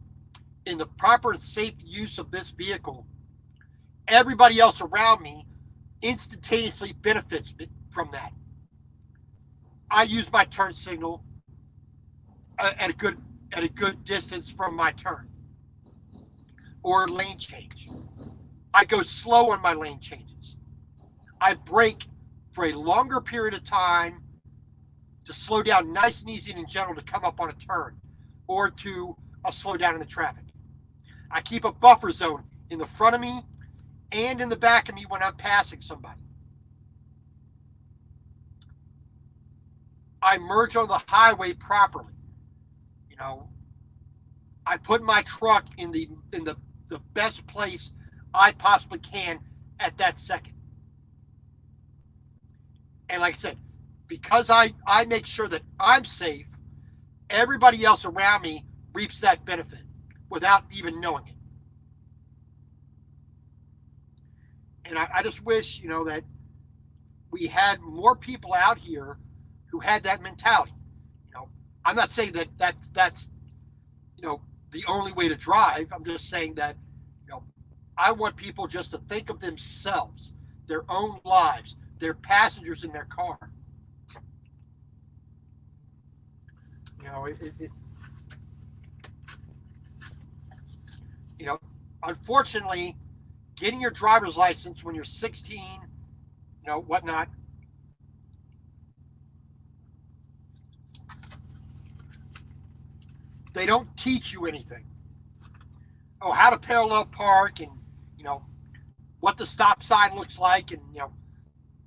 Speaker 1: in the proper and safe use of this vehicle, everybody else around me instantaneously benefits from that. I use my turn signal at a good distance from my turn or lane change. I go slow on my lane changes. I brake for a longer period of time to slow down nice and easy and in general to come up on a turn or to slow down in the traffic. I keep a buffer zone in the front of me and in the back of me when I'm passing somebody. I merge on the highway properly. You know, I put my truck in the best place I possibly can at that second. And like I said, because I make sure that I'm safe, everybody else around me reaps that benefit without even knowing it. And I just wish, that we had more people out here who had that mentality. I'm not saying that that's the only way to drive. I'm just saying that, I want people just to think of themselves, their own lives, their passengers in their car. Unfortunately, getting your driver's license when you're 16, whatnot, they don't teach you anything. Oh, how to parallel park and, what the stop sign looks like and,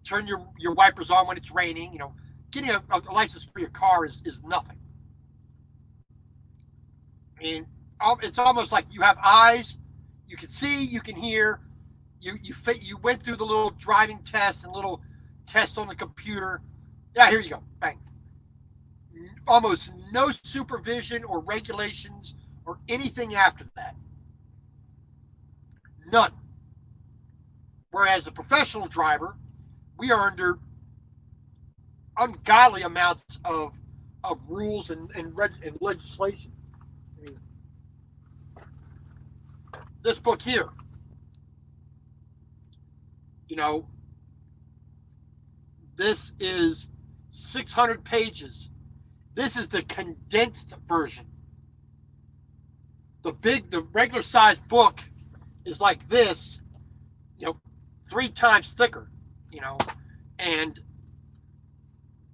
Speaker 1: turn your wipers on when it's raining. Getting a license for your car is nothing. I mean, it's almost like you have eyes, you can see, you can hear, you went through the little driving test and little test on the computer. Yeah, here you go, bang. Almost no supervision or regulations or anything after that. None. Whereas a professional driver, we are under ungodly amounts of rules and legislation. I mean, this book here, this is 600 pages. This is the condensed version. The regular size book is like this, 3 times thicker, and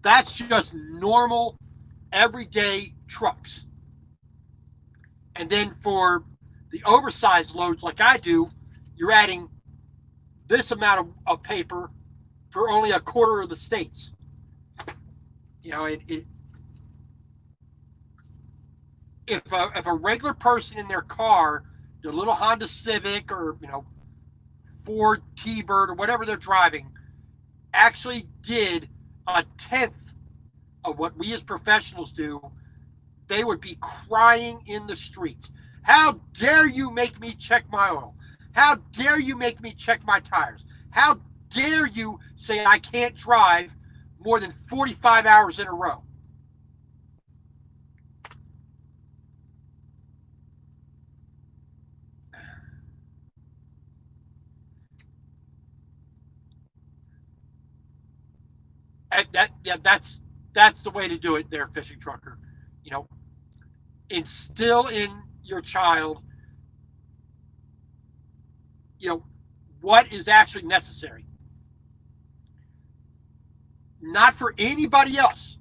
Speaker 1: that's just normal, everyday trucks. And then for the oversized loads like I do, you're adding this amount of paper for only a quarter of the states. If a regular person in their car, their little Honda Civic or, Ford T-Bird or whatever they're driving, actually did a tenth of what we as professionals do, they would be crying in the streets. How dare you make me check my oil? How dare you make me check my tires? How dare you say I can't drive more than 45 hours in a row? That's the way to do it there, fishing trucker. Instill in your child, what is actually necessary. Not for anybody else.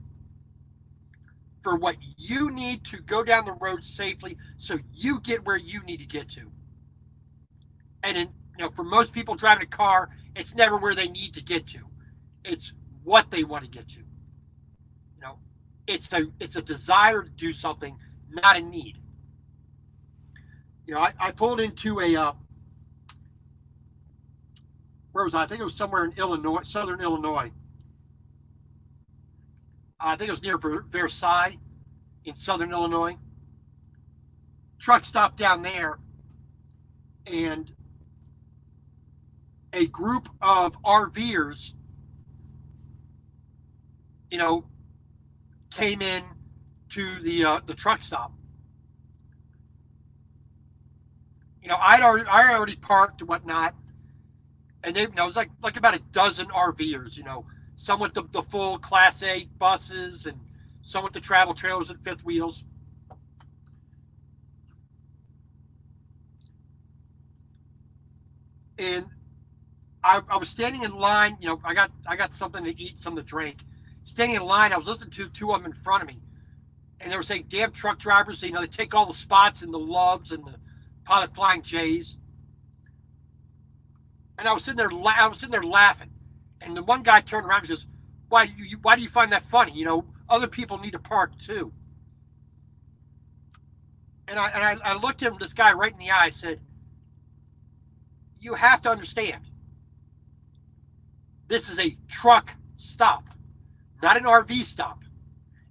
Speaker 1: For what you need to go down the road safely so you get where you need to get to. And for most people driving a car, it's never where they need to get to. It's what they want to get to. It's a desire to do something, not a need. I pulled into a where was I? I think it was somewhere in Illinois, southern Illinois. I think it was near Versailles in southern Illinois. Truck stop down there, and a group of RVers, came in to the truck stop. I already parked and whatnot, and it was like about a dozen RVers. Some with the full Class A buses, and some with the travel trailers and fifth wheels. And I was standing in line. I got something to eat, something to drink. Standing in line, I was listening to two of them in front of me, and they were saying, "Damn truck drivers! They take all the spots and the loves and the pilot flying J's." And I was sitting there laughing. And the one guy turned around and goes, "Why do you find that funny? Other people need to park too." And I looked at this guy right in the eye. I said, "You have to understand. This is a truck stop, not an RV stop.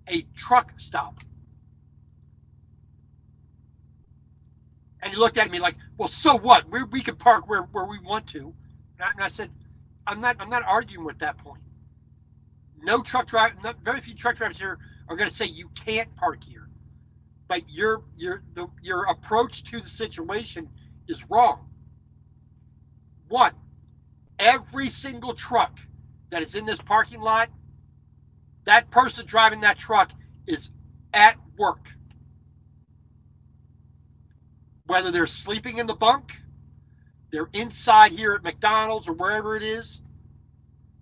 Speaker 1: A truck stop." And he looked at me like, "Well, so what? We can park where we want to." And I said, I'm not arguing with that point. Very few truck drivers here are going to say you can't park here. But your approach to the situation is wrong. One, every single truck that is in this parking lot, that person driving that truck is at work. Whether they're sleeping in the bunk, they're inside here at McDonald's or wherever it is,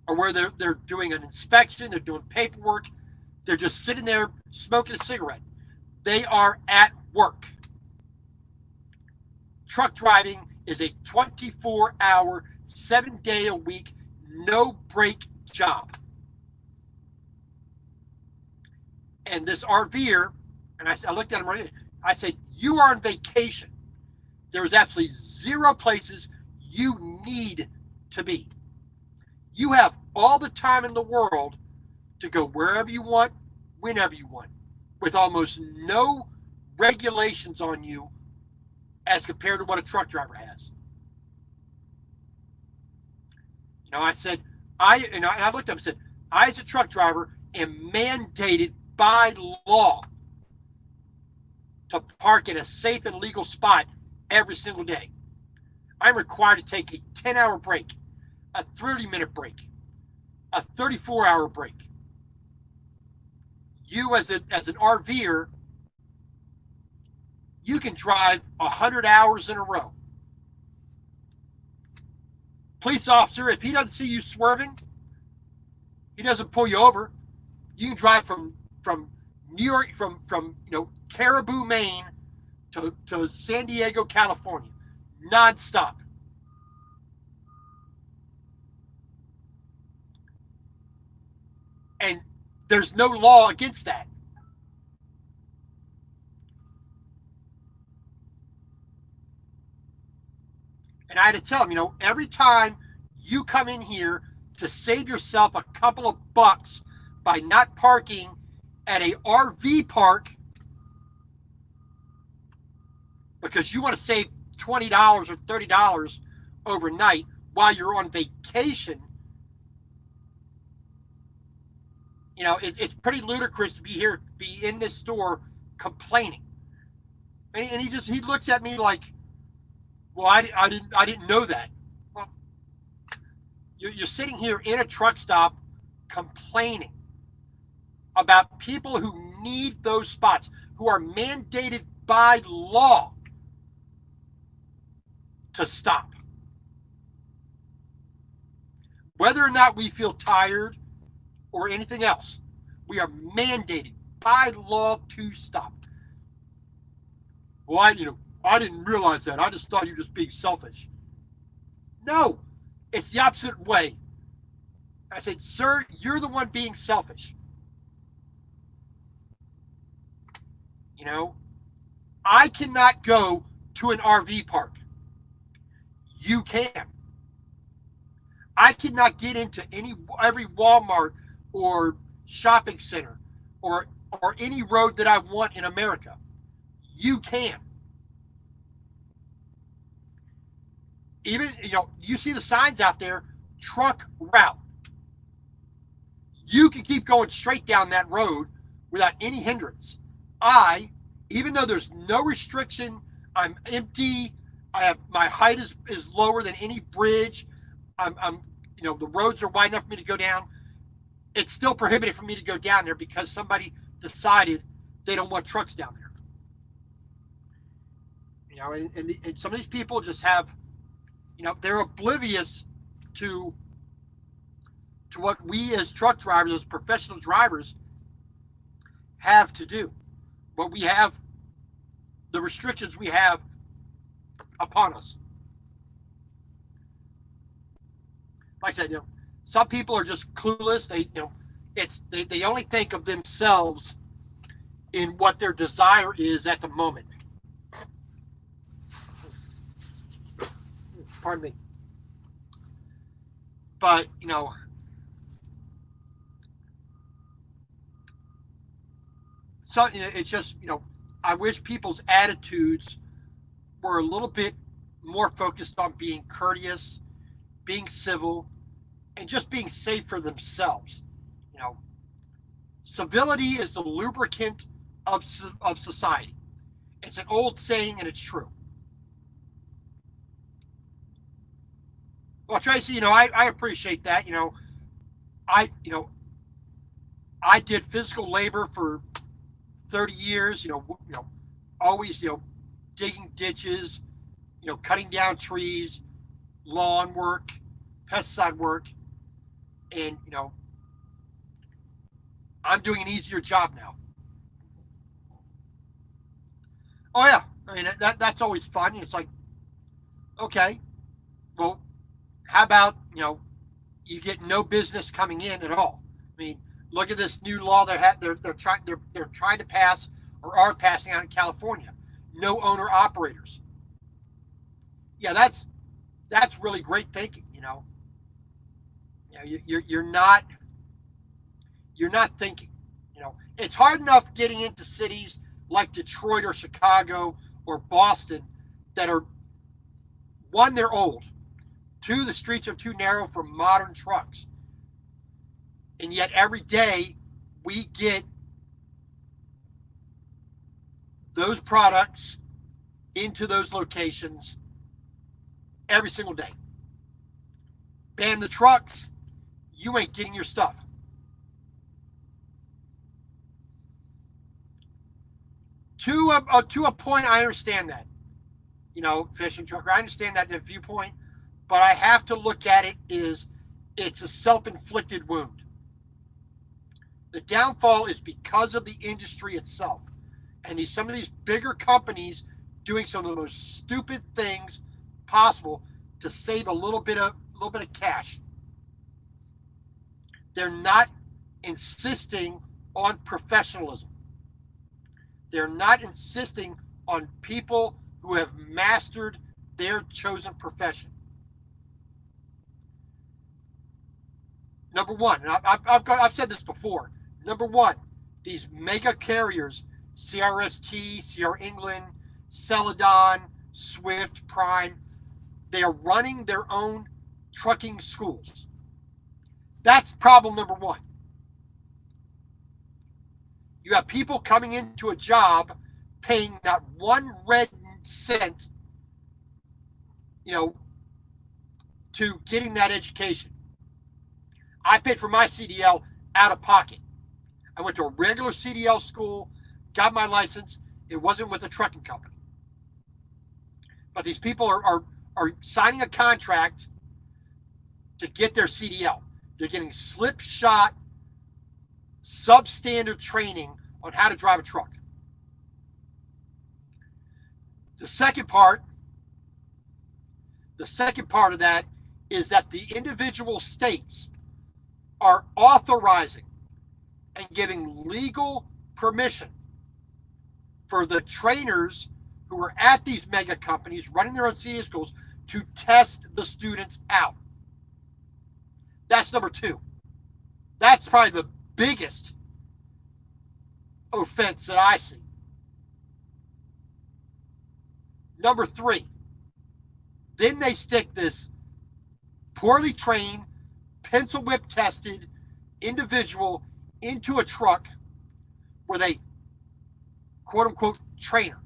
Speaker 1: or where they're doing an inspection, they're doing paperwork, they're just sitting there smoking a cigarette. They are at work. Truck driving is a 24-hour, 7-day-a-week, no-break job. And this RVer, and I looked at him right. I said, "You are on vacation. There is absolutely zero places you need to be. You have all the time in the world to go wherever you want, whenever you want, with almost no regulations on you as compared to what a truck driver has." I said, and I looked up and said, "I, as a truck driver, am mandated by law to park in a safe and legal spot every single day. I'm required to take a 10-hour break, a 30-minute break, a 34-hour break. You, as an RVer, you can drive 100 hours in a row. Police officer, if he doesn't see you swerving, he doesn't pull you over. You can drive from New York, from Caribou, Maine to San Diego, California, nonstop. And there's no law against that. And I had to tell him, every time you come in here to save yourself a couple of bucks by not parking at a RV park because you want to save $20 or $30 overnight while you're on vacation, it's pretty ludicrous to be in this store complaining. And he looks at me like, "Well, I didn't know that." Well, you're sitting here in a truck stop complaining about people who need those spots, who are mandated by law to stop. Whether or not we feel tired or anything else, we are mandated by law to stop. "Well, I didn't realize that. I just thought you were just being selfish." No, it's the opposite way. I said, "Sir, you're the one being selfish. I cannot go to an RV park. You can. I cannot get into every Walmart or shopping center or any road that I want in America. You can. Even, you see the signs out there, truck route. You can keep going straight down that road without any hindrance. Even though there's no restriction, I'm empty. My height is lower than any bridge. The roads are wide enough for me to go down. It's still prohibited for me to go down there because somebody decided they don't want trucks down there. And some of these people just have, they're oblivious to what we as truck drivers, as professional drivers, have to do. What we have, the restrictions we have upon us. Like I said, some people are just clueless. They only think of themselves in what their desire is at the moment. Pardon me. But, so it's just, I wish people's attitudes were a little bit more focused on being courteous, being civil, and just being safe for themselves. Civility is the lubricant of society. It's an old saying, and it's true. Well, Tracy, I appreciate that. I did physical labor for 30 years. Always, digging ditches, cutting down trees, lawn work, pesticide work, and I'm doing an easier job now. Oh yeah, that's always fun. It's like, okay, well, how about you get no business coming in at all? Look at this new law they're trying to pass or are passing out in California. No owner operators. Yeah, that's really great thinking. You're not thinking. It's hard enough getting into cities like Detroit or Chicago or Boston that are, one, they're old. Two, the streets are too narrow for modern trucks. And yet every day we get those products into those locations every single day. Ban the trucks, you ain't getting your stuff. To a point, I understand that. Fishing trucker, I understand that viewpoint, but I have to look at it as it's a self-inflicted wound. The downfall is because of the industry itself, and some of these bigger companies doing some of the most stupid things possible to save a little bit of cash. They're not insisting on professionalism. They're not insisting on people who have mastered their chosen profession. Number one, and I've said this before. Number one, these mega carriers, CRST, CR England, Celadon, Swift, Prime, they are running their own trucking schools. That's problem number one. You have people coming into a job paying not one red cent, to getting that education. I paid for my CDL out of pocket. I went to a regular CDL school, got my license. It wasn't with a trucking company. But these people are signing a contract to get their CDL. They're getting slipshod, substandard training on how to drive a truck. The second part of that is that the individual states are authorizing and giving legal permission for the trainers who are at these mega companies running their own CDL schools to test the students out. That's number two. That's probably the biggest offense that I see. Number three, then they stick this poorly trained, pencil whip tested individual into a truck where they, quote unquote, trainer.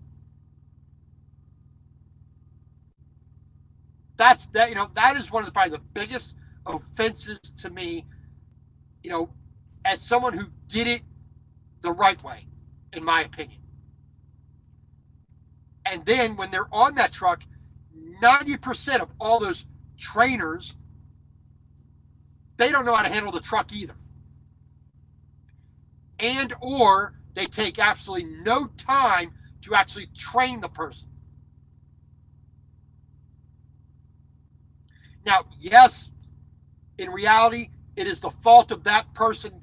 Speaker 1: That is one of probably the biggest offenses to me, as someone who did it the right way, in my opinion. And then when they're on that truck, 90% of all those trainers, they don't know how to handle the truck either. And or they take absolutely no time to actually train the person. Now, yes, in reality, it is the fault of that person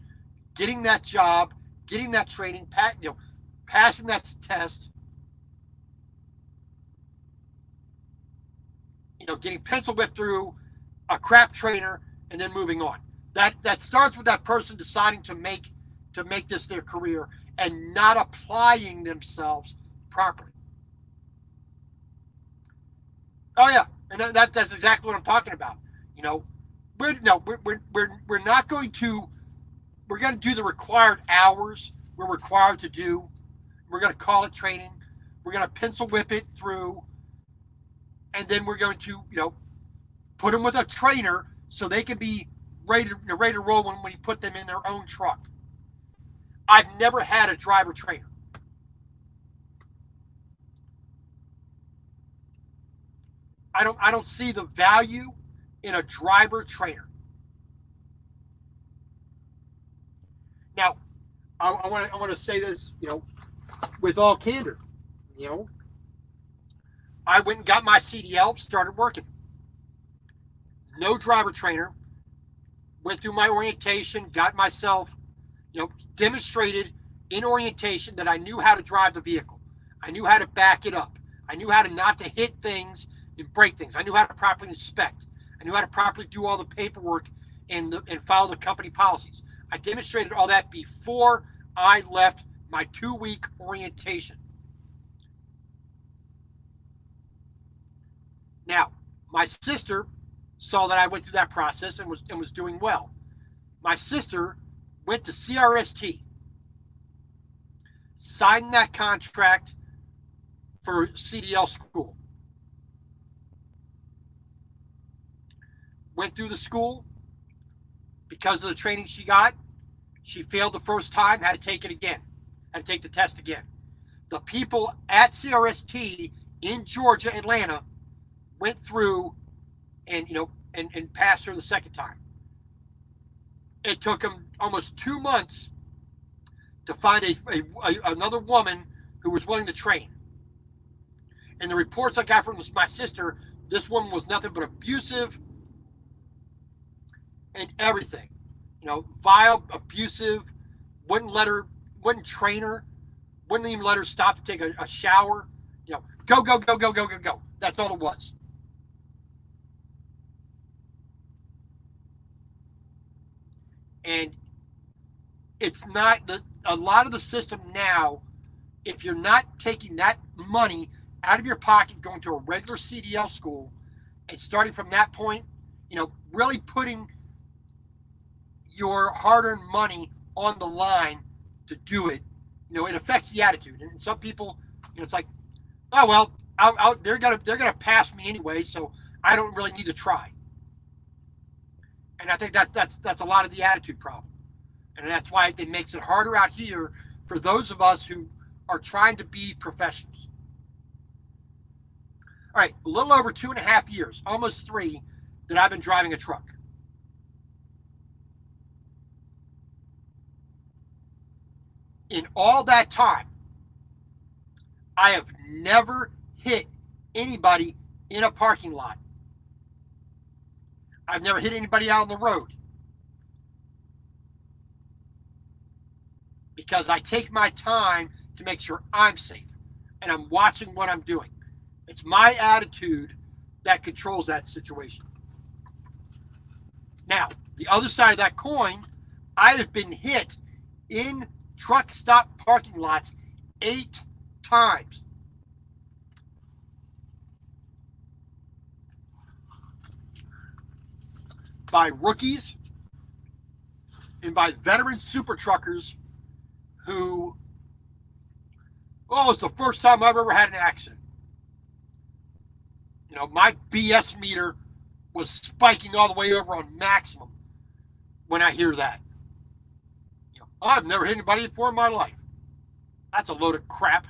Speaker 1: getting that job, getting that training, passing that test, getting pencil whipped through a crap trainer and then moving on. That starts with that person deciding to make this their career and not applying themselves properly. Oh yeah, and that's exactly what I'm talking about. We're not going to. We're going to do the required hours we're required to do. We're going to call it training. We're going to pencil whip it through, and then we're going to put them with a trainer so they can be ready to roll when you put them in their own truck. I've never had a driver trainer. I don't see the value in a driver trainer. Now, I want to say this, with all candor. I went and got my CDL, started working. No driver trainer. Went through my orientation, got myself, demonstrated in orientation that I knew how to drive the vehicle. I knew how to back it up. I knew how to not to hit things and break things. I knew how to properly inspect. I knew how to properly do all the paperwork and follow the company policies. I demonstrated all that before I left my 2-week orientation. Now, my sister saw that I went through that process and was doing well. My sister went to CRST, signed that contract for CDL school. Went through the school. Because of the training she got, she failed the first time, had to take it again, had to take the test again. The people at CRST in Georgia, Atlanta, went through and passed her the second time. It took them almost 2 months to find another woman who was willing to train. And the reports I got from my sister, this woman was nothing but abusive and everything. Vile, abusive, wouldn't train her, wouldn't even let her stop to take a shower. Go. That's all it was. And it's not a lot of the system now, if you're not taking that money out of your pocket, going to a regular CDL school and starting from that point, really putting your hard-earned money on the line to do it, it affects the attitude. And some people, it's like, oh well, they're gonna pass me anyway, so I don't really need to try. And I think that's a lot of the attitude problem, and that's why it makes it harder out here for those of us who are trying to be professionals. All right, a little over 2.5 years, almost 3, that I've been driving a truck. In all that time, I have never hit anybody in a parking lot. I've never hit anybody out on the road. Because I take my time to make sure I'm safe. And I'm watching what I'm doing. It's my attitude that controls that situation. Now, the other side of that coin, I have been hit in truck stop parking lots 8 times. By rookies and by veteran super truckers who, it's the first time I've ever had an accident. You know, my BS meter was spiking all the way over on maximum when I hear that. You know, I've never hit anybody before in my life. That's a load of crap.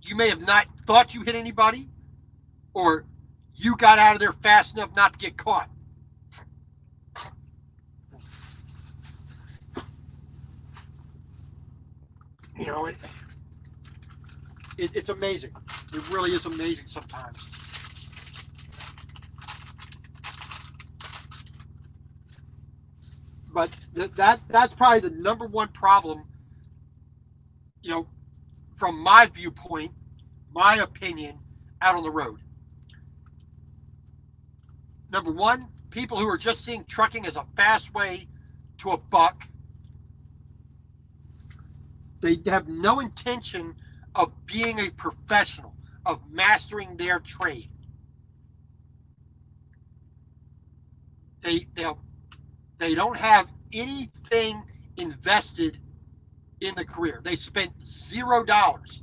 Speaker 1: You may have not thought you hit anybody, or you got out of there fast enough not to get caught. You know, it's amazing. It really is amazing sometimes. But that's probably the number one problem, you know, from my viewpoint, my opinion, out on the road. Number one, people who are just seeing trucking as a fast way to a buck. They have no intention of being a professional, of mastering their trade. They don't have anything invested in the career. They spent $0.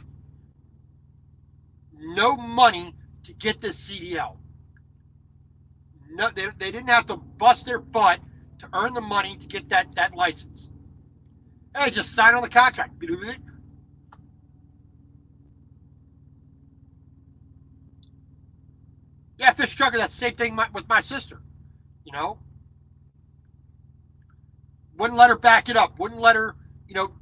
Speaker 1: No money to get this CDL. No, they didn't have to bust their butt to earn the money to get that license. Hey, just sign on the contract. Yeah, fish trucker, that's the same thing with my sister. You know? Wouldn't let her back it up. Wouldn't let her,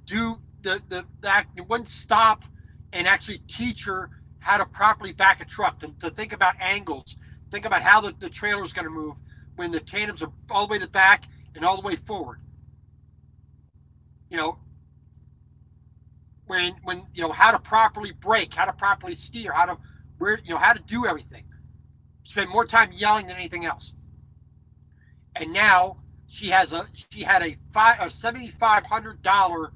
Speaker 1: do the act. Wouldn't stop and actually teach her how to properly back a truck, to think about angles, think about how the trailer is going to move when the tandems are all the way to the back and all the way forward. You know, when how to properly brake, how to properly steer, how to do everything. Spend more time yelling than anything else. And now she had a $7,500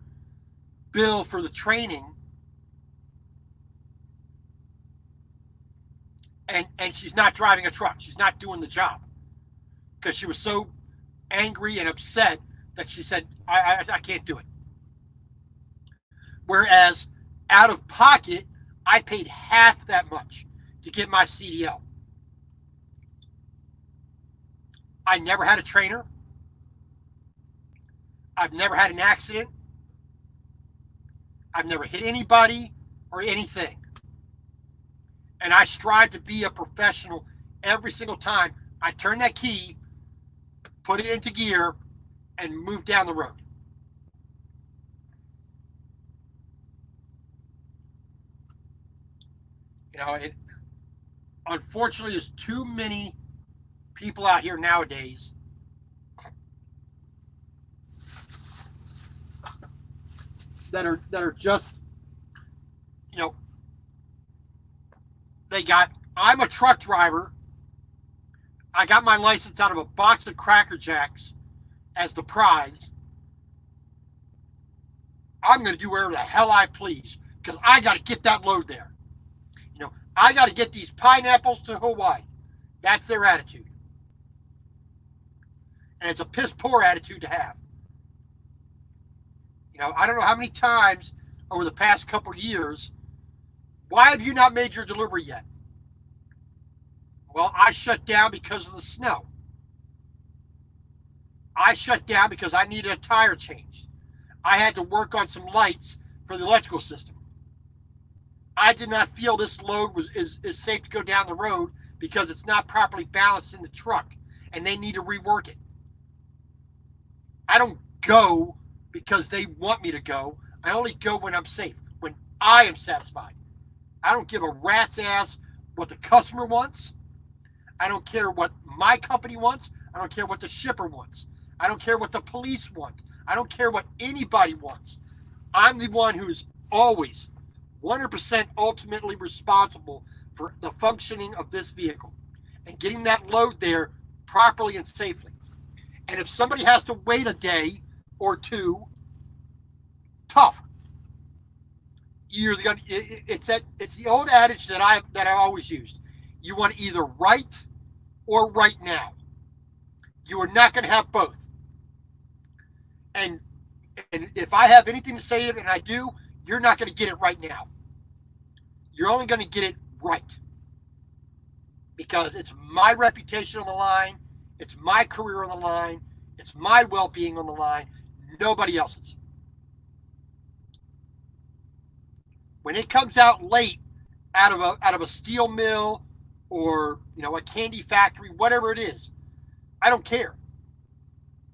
Speaker 1: bill for the training, and she's not driving a truck. She's not doing the job because she was so angry and upset that she said, I can't do it. Whereas out of pocket, I paid half that much to get my CDL. I never had a trainer. I've never had an accident. I've never hit anybody or anything. And I strive to be a professional every single time I turn that key, put it into gear, and move down the road. Unfortunately, there's too many people out here nowadays that are just, I'm a truck driver. I got my license out of a box of Cracker Jacks as the prize. I'm going to do whatever the hell I please because I got to get that load there. I got to get these pineapples to Hawaii. That's their attitude. And it's a piss poor attitude to have. I don't know how many times over the past couple of years, why have you not made your delivery yet? Well, I shut down because of the snow. I shut down because I needed a tire changed. I had to work on some lights for the electrical system. I did not feel this load is safe to go down the road because it's not properly balanced in the truck and they need to rework it. I don't go because they want me to go. I only go when I'm safe, when I am satisfied. I don't give a rat's ass what the customer wants. I don't care what my company wants. I don't care what the shipper wants. I don't care what the police want. I don't care what anybody wants. I'm the one who's always 100% ultimately responsible for the functioning of this vehicle and getting that load there properly and safely. And if somebody has to wait a day or two, tough. It's the old adage that I always used. You want either right or right now. You are not going to have both. And if I have anything to say, and I do, you're not going to get it right now. You're only going to get it right. Because it's my reputation on the line. It's my career on the line. It's my well-being on the line. Nobody else's. When it comes out late out of a steel mill or a candy factory, whatever it is, I don't care.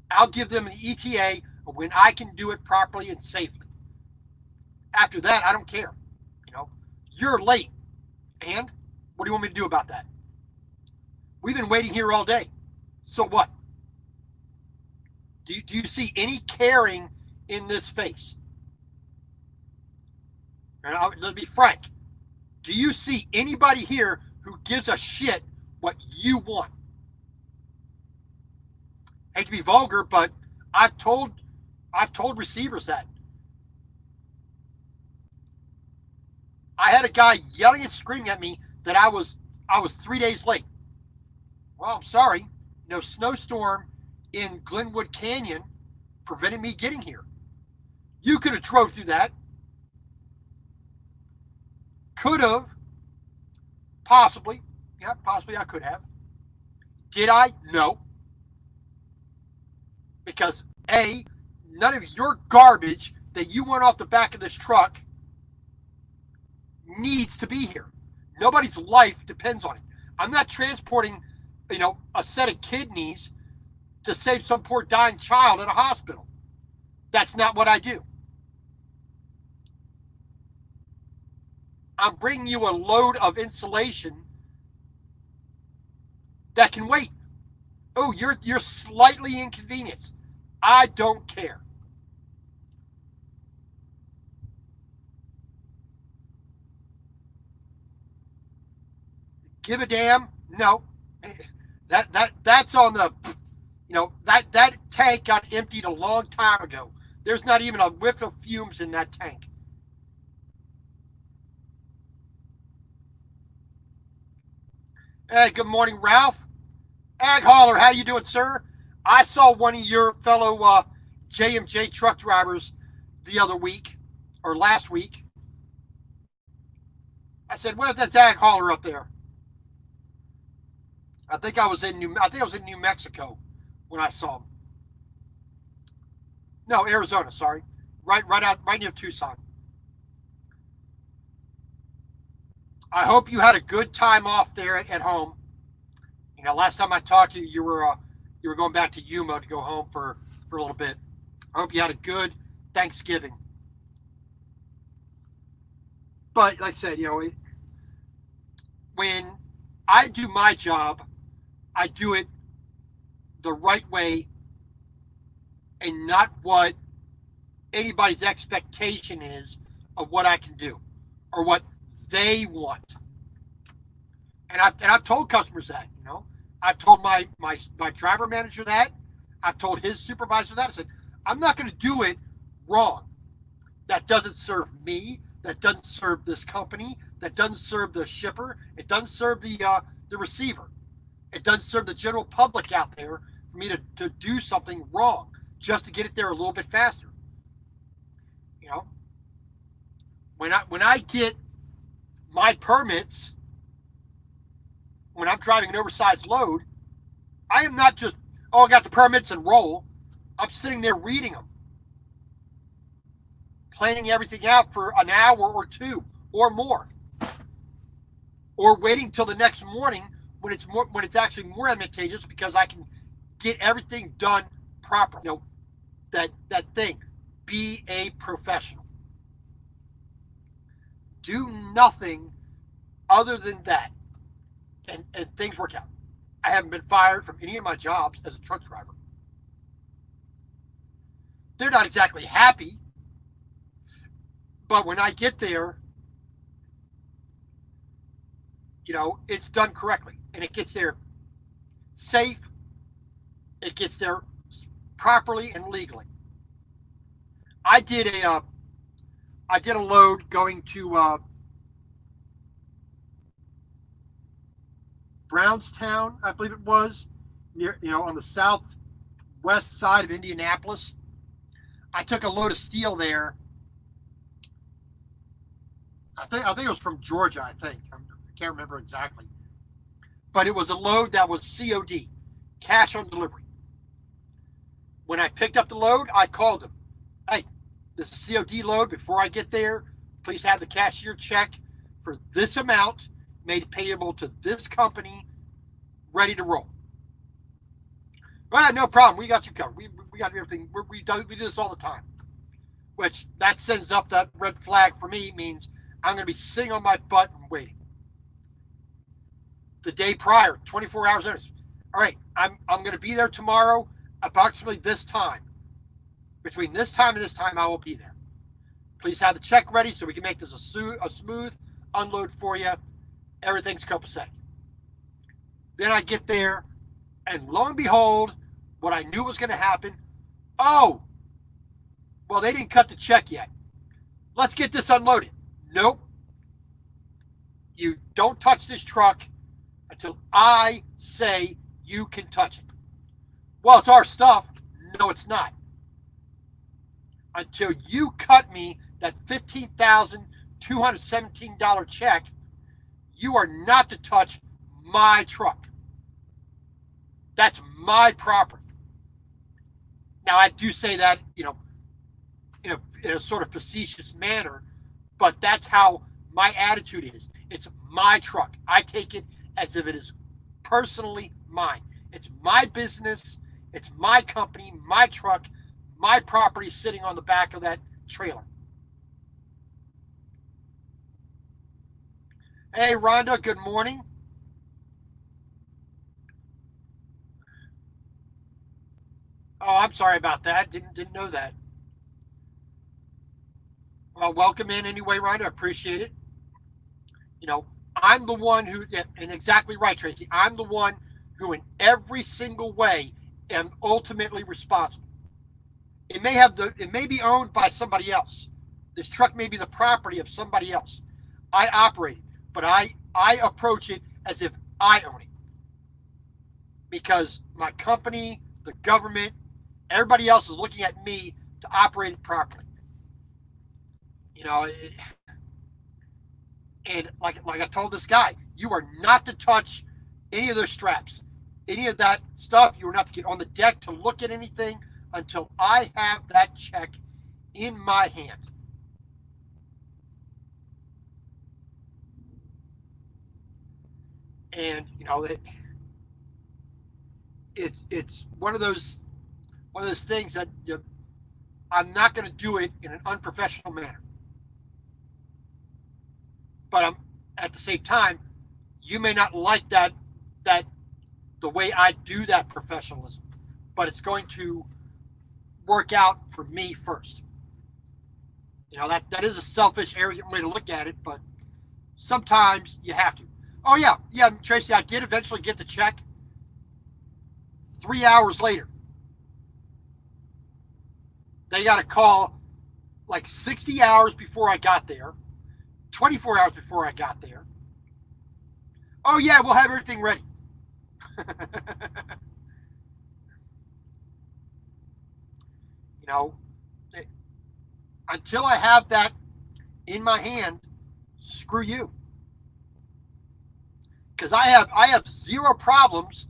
Speaker 1: I'll give them an ETA when I can do it properly and safely. After that, I don't care. You're late. And what do you want me to do about that? We've been waiting here all day. So what? Do you see any caring in this face? And let's be frank. Do you see anybody here who gives a shit what you want? Hate to be vulgar, but I've told receivers that. I had a guy yelling and screaming at me that I was 3 days late. Well, I'm sorry. Snowstorm in Glenwood Canyon prevented me getting here. You could have drove through that. Could have. Possibly. Yeah, possibly I could have. Did I? No. Because A, none of your garbage that you want off the back of this truck needs to be here. Nobody's life depends on it. I'm not transporting, a set of kidneys to save some poor dying child at a hospital. That's not what I do. I'm bringing you a load of insulation that can wait. Oh, you're slightly inconvenienced. I don't care. Give a damn? No. That's on the, that tank got emptied a long time ago. There's not even a whiff of fumes in that tank. Hey, good morning, Ralph. Ag Hauler, how you doing, sir? I saw one of your fellow J&J truck drivers the other week, or last week. I said, "Where's that Ag Hauler up there?" I think I was in New Mexico when I saw him. No, Arizona. Sorry, right near Tucson. I hope you had a good time off there at home. Last time I talked to you, you were going back to Yuma to go home for a little bit. I hope you had a good Thanksgiving. But like I said, when I do my job, I do it the right way and not what anybody's expectation is of what I can do or what they want. And I've told customers that, I've told my driver manager that. I've told his supervisor that. I said, I'm not going to do it wrong. That doesn't serve me. That doesn't serve this company. That doesn't serve the shipper. It doesn't serve the receiver. It doesn't serve the general public out there for me to do something wrong just to get it there a little bit faster. When I get my permits, when I'm driving an oversized load, I am not just, I got the permits and roll. I'm sitting there reading them, planning everything out for an hour or two or more, or waiting till the next morning when it's actually more advantageous because I can get everything done properly. That thing, be a professional. Do nothing other than that. And things work out. I haven't been fired from any of my jobs as a truck driver. they're not exactly happy. But when I get there, it's done correctly, and it gets there safe. It gets there properly and legally. I did a load going to Brownstown, I believe it was, near on the southwest side of Indianapolis. I took a load of steel there. I think it was from Georgia. I can't remember exactly, but it was a load that was COD, cash on delivery. When I picked up the load, I called them. Hey, this is a COD load. Before I get there, please have the cashier check for this amount made payable to this company, ready to roll. Well, no problem. We got you covered. We got everything. We do this all the time. Which that sends up that red flag for me, means I'm going to be sitting on my butt and waiting. The day prior, 24 hours notice. All right, I'm going to be there tomorrow, approximately this time. Between this time and this time, I will be there. Please have the check ready so we can make this a smooth unload for you. Everything's copacetic. Then I get there, and lo and behold, what I knew was going to happen. Oh, well, they didn't cut the check yet. Let's get this unloaded. Nope. You don't touch this truck until I say you can touch it. Well, it's our stuff. No, it's not. Until you cut me that $15,217 check, you are not to touch my truck. That's my property. Now, I do say that, in a sort of facetious manner, but that's how my attitude is. It's my truck. I take it as if it is personally mine. It's my business. It's my company, my truck, my property sitting on the back of that trailer. Hey, Rhonda, good morning. Oh, I'm sorry about that. Didn't know that. Well, welcome in anyway, Rhonda. I appreciate it. I'm the one who, and exactly right, Tracy. I'm the one who, in every single way, am ultimately responsible. It may be owned by somebody else. This truck may be the property of somebody else. I operate it, but I approach it as if I own it. Because my company, the government, everybody else is looking at me to operate it properly. And like I told this guy, you are not to touch any of those straps, any of that stuff. You are not to get on the deck to look at anything until I have that check in my hand. And it's one of those things that I'm not going to do it in an unprofessional manner. But at the same time, you may not like that the way I do that professionalism, but it's going to work out for me first. That is a selfish, arrogant way to look at it, but sometimes you have to. Oh yeah, Tracy, I did eventually get the check. 3 hours later, they got a call like 60 hours before I got there. 24 hours before I got there. Oh yeah, we'll have everything ready. Until I have that in my hand, screw you. Because I have zero problems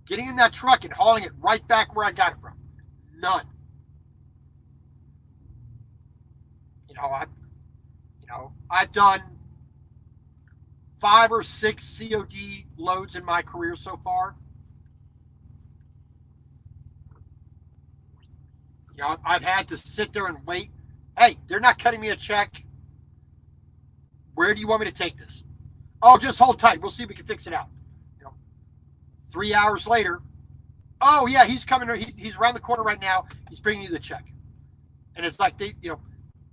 Speaker 1: getting in that truck and hauling it right back where I got it from. None. I've done 5 or 6 COD loads in my career so far. I've had to sit there and wait. Hey, they're not cutting me a check. Where do you want me to take this? Oh, just hold tight. We'll see if we can fix it out. 3 hours later. Oh yeah, he's coming. He's around the corner right now. He's bringing you the check. And it's like they,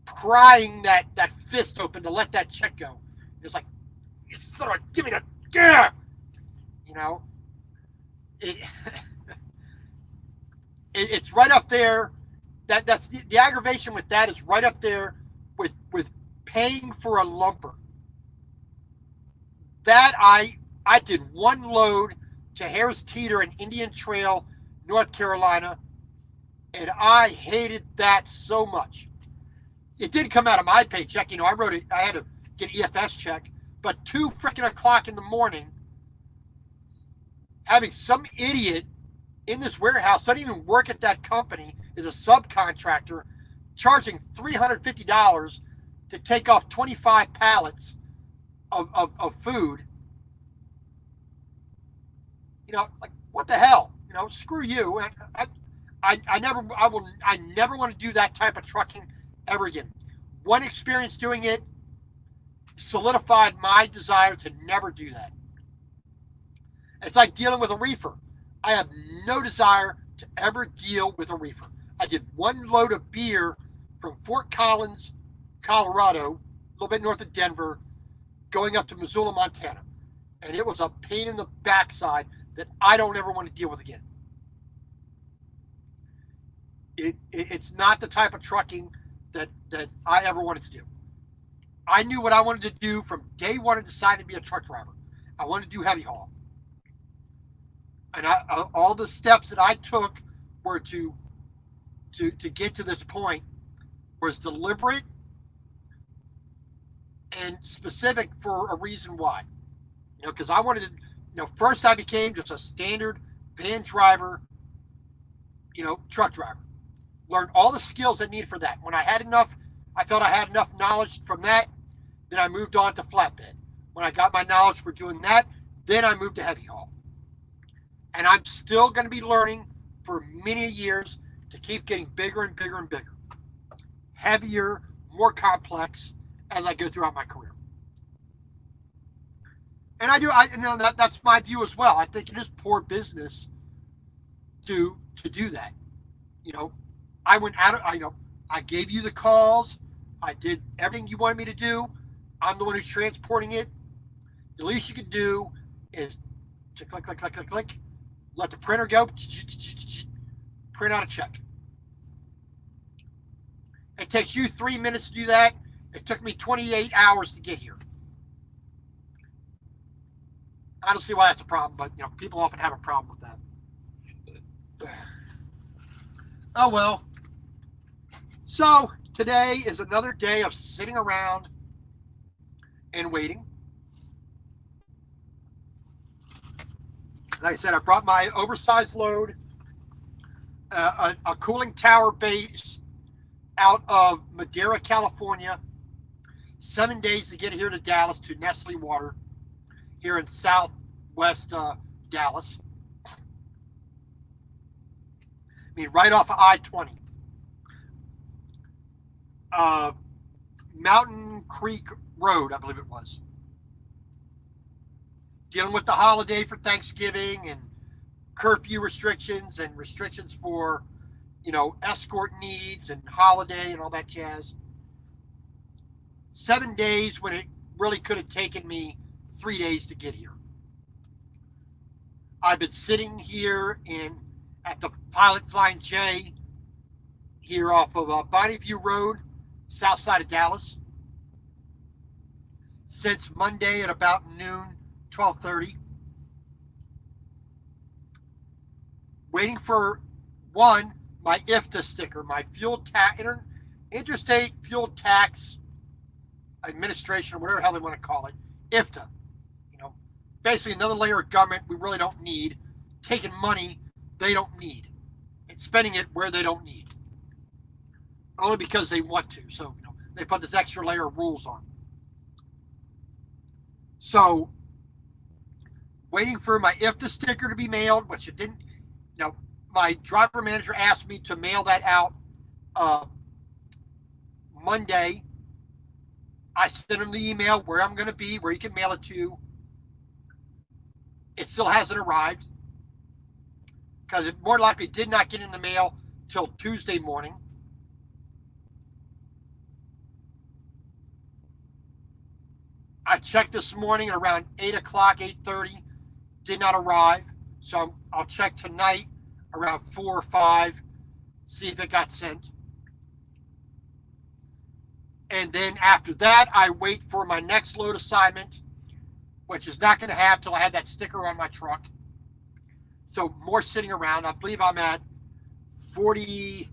Speaker 1: prying that fist open to let that check go. It's like, give me that, yeah, you know. It, it's right up there. That's the aggravation with that is right up there with paying for a lumper. That I did one load to Harris Teeter in Indian Trail, North Carolina, and I hated that so much. It did come out of my paycheck. I wrote it. I had to get EFS check, but 2 freaking o'clock in the morning, having some idiot in this warehouse, doesn't even work at that company, is a subcontractor, charging $350 to take off 25 pallets of food. Like, what the hell? Screw you. I never want to do that type of trucking ever again. One experience doing it solidified my desire to never do that. It's like dealing with a reefer. I have no desire to ever deal with a reefer. I did one load of beer from Fort Collins, Colorado, a little bit north of Denver, going up to Missoula, Montana. And it was a pain in the backside that I don't ever want to deal with again. It's not the type of trucking that I ever wanted to do. I knew what I wanted to do from day one. I decided to be a truck driver. I wanted to do heavy haul. And all the steps that I took were to get to this point was deliberate and specific for a reason why. Because I wanted to, first I became just a standard van driver, truck driver. Learned all the skills I needed for that. When I felt I had enough knowledge from that, then I moved on to flatbed. When I got my knowledge for doing that, then I moved to heavy haul. And I'm still going to be learning for many years to keep getting bigger and bigger and bigger. Heavier, more complex as I go throughout my career. And that's my view as well. I think it is poor business to do that. I went out of, I gave you the calls. I did everything you wanted me to do. I'm the one who's transporting it. The least you could do is to click, click, click, click, click. Let the printer go. Print out a check. It takes you 3 minutes to do that. It took me 28 hours to get here. I don't see why that's a problem, but people often have a problem with that. Oh well. So today is another day of sitting around and waiting. Like I said, I brought my oversized load, a cooling tower base out of Madera, California. 7 days to get here to Dallas to Nestle Water here in southwest Dallas. I mean, right off of I-20. Mountain Creek Road, I believe it was. Dealing with the holiday for Thanksgiving and curfew restrictions and restrictions for, escort needs and holiday and all that jazz. 7 days when it really could have taken me 3 days to get here. I've been sitting here at the Pilot Flying J here off of Bonneview Road, south side of Dallas, since Monday at about noon, 12:30. Waiting for my IFTA sticker, my Interstate Fuel Tax Administration, or whatever the hell they want to call it, IFTA. Basically another layer of government we really don't need, taking money they don't need and spending it where they don't need. Only because they want to. So, they put this extra layer of rules on. So, waiting for my IFTA sticker to be mailed, which it didn't. My driver manager asked me to mail that out Monday. I sent him the email where I'm going to be, where he can mail it to. It still hasn't arrived because it more likely did not get in the mail till Tuesday morning. I checked this morning at around 8 o'clock, 8:30. Did not arrive. So I'll check tonight around 4 or 5, see if it got sent. And then after that, I wait for my next load assignment, which is not going to have till I have that sticker on my truck. So more sitting around. I believe I'm at 48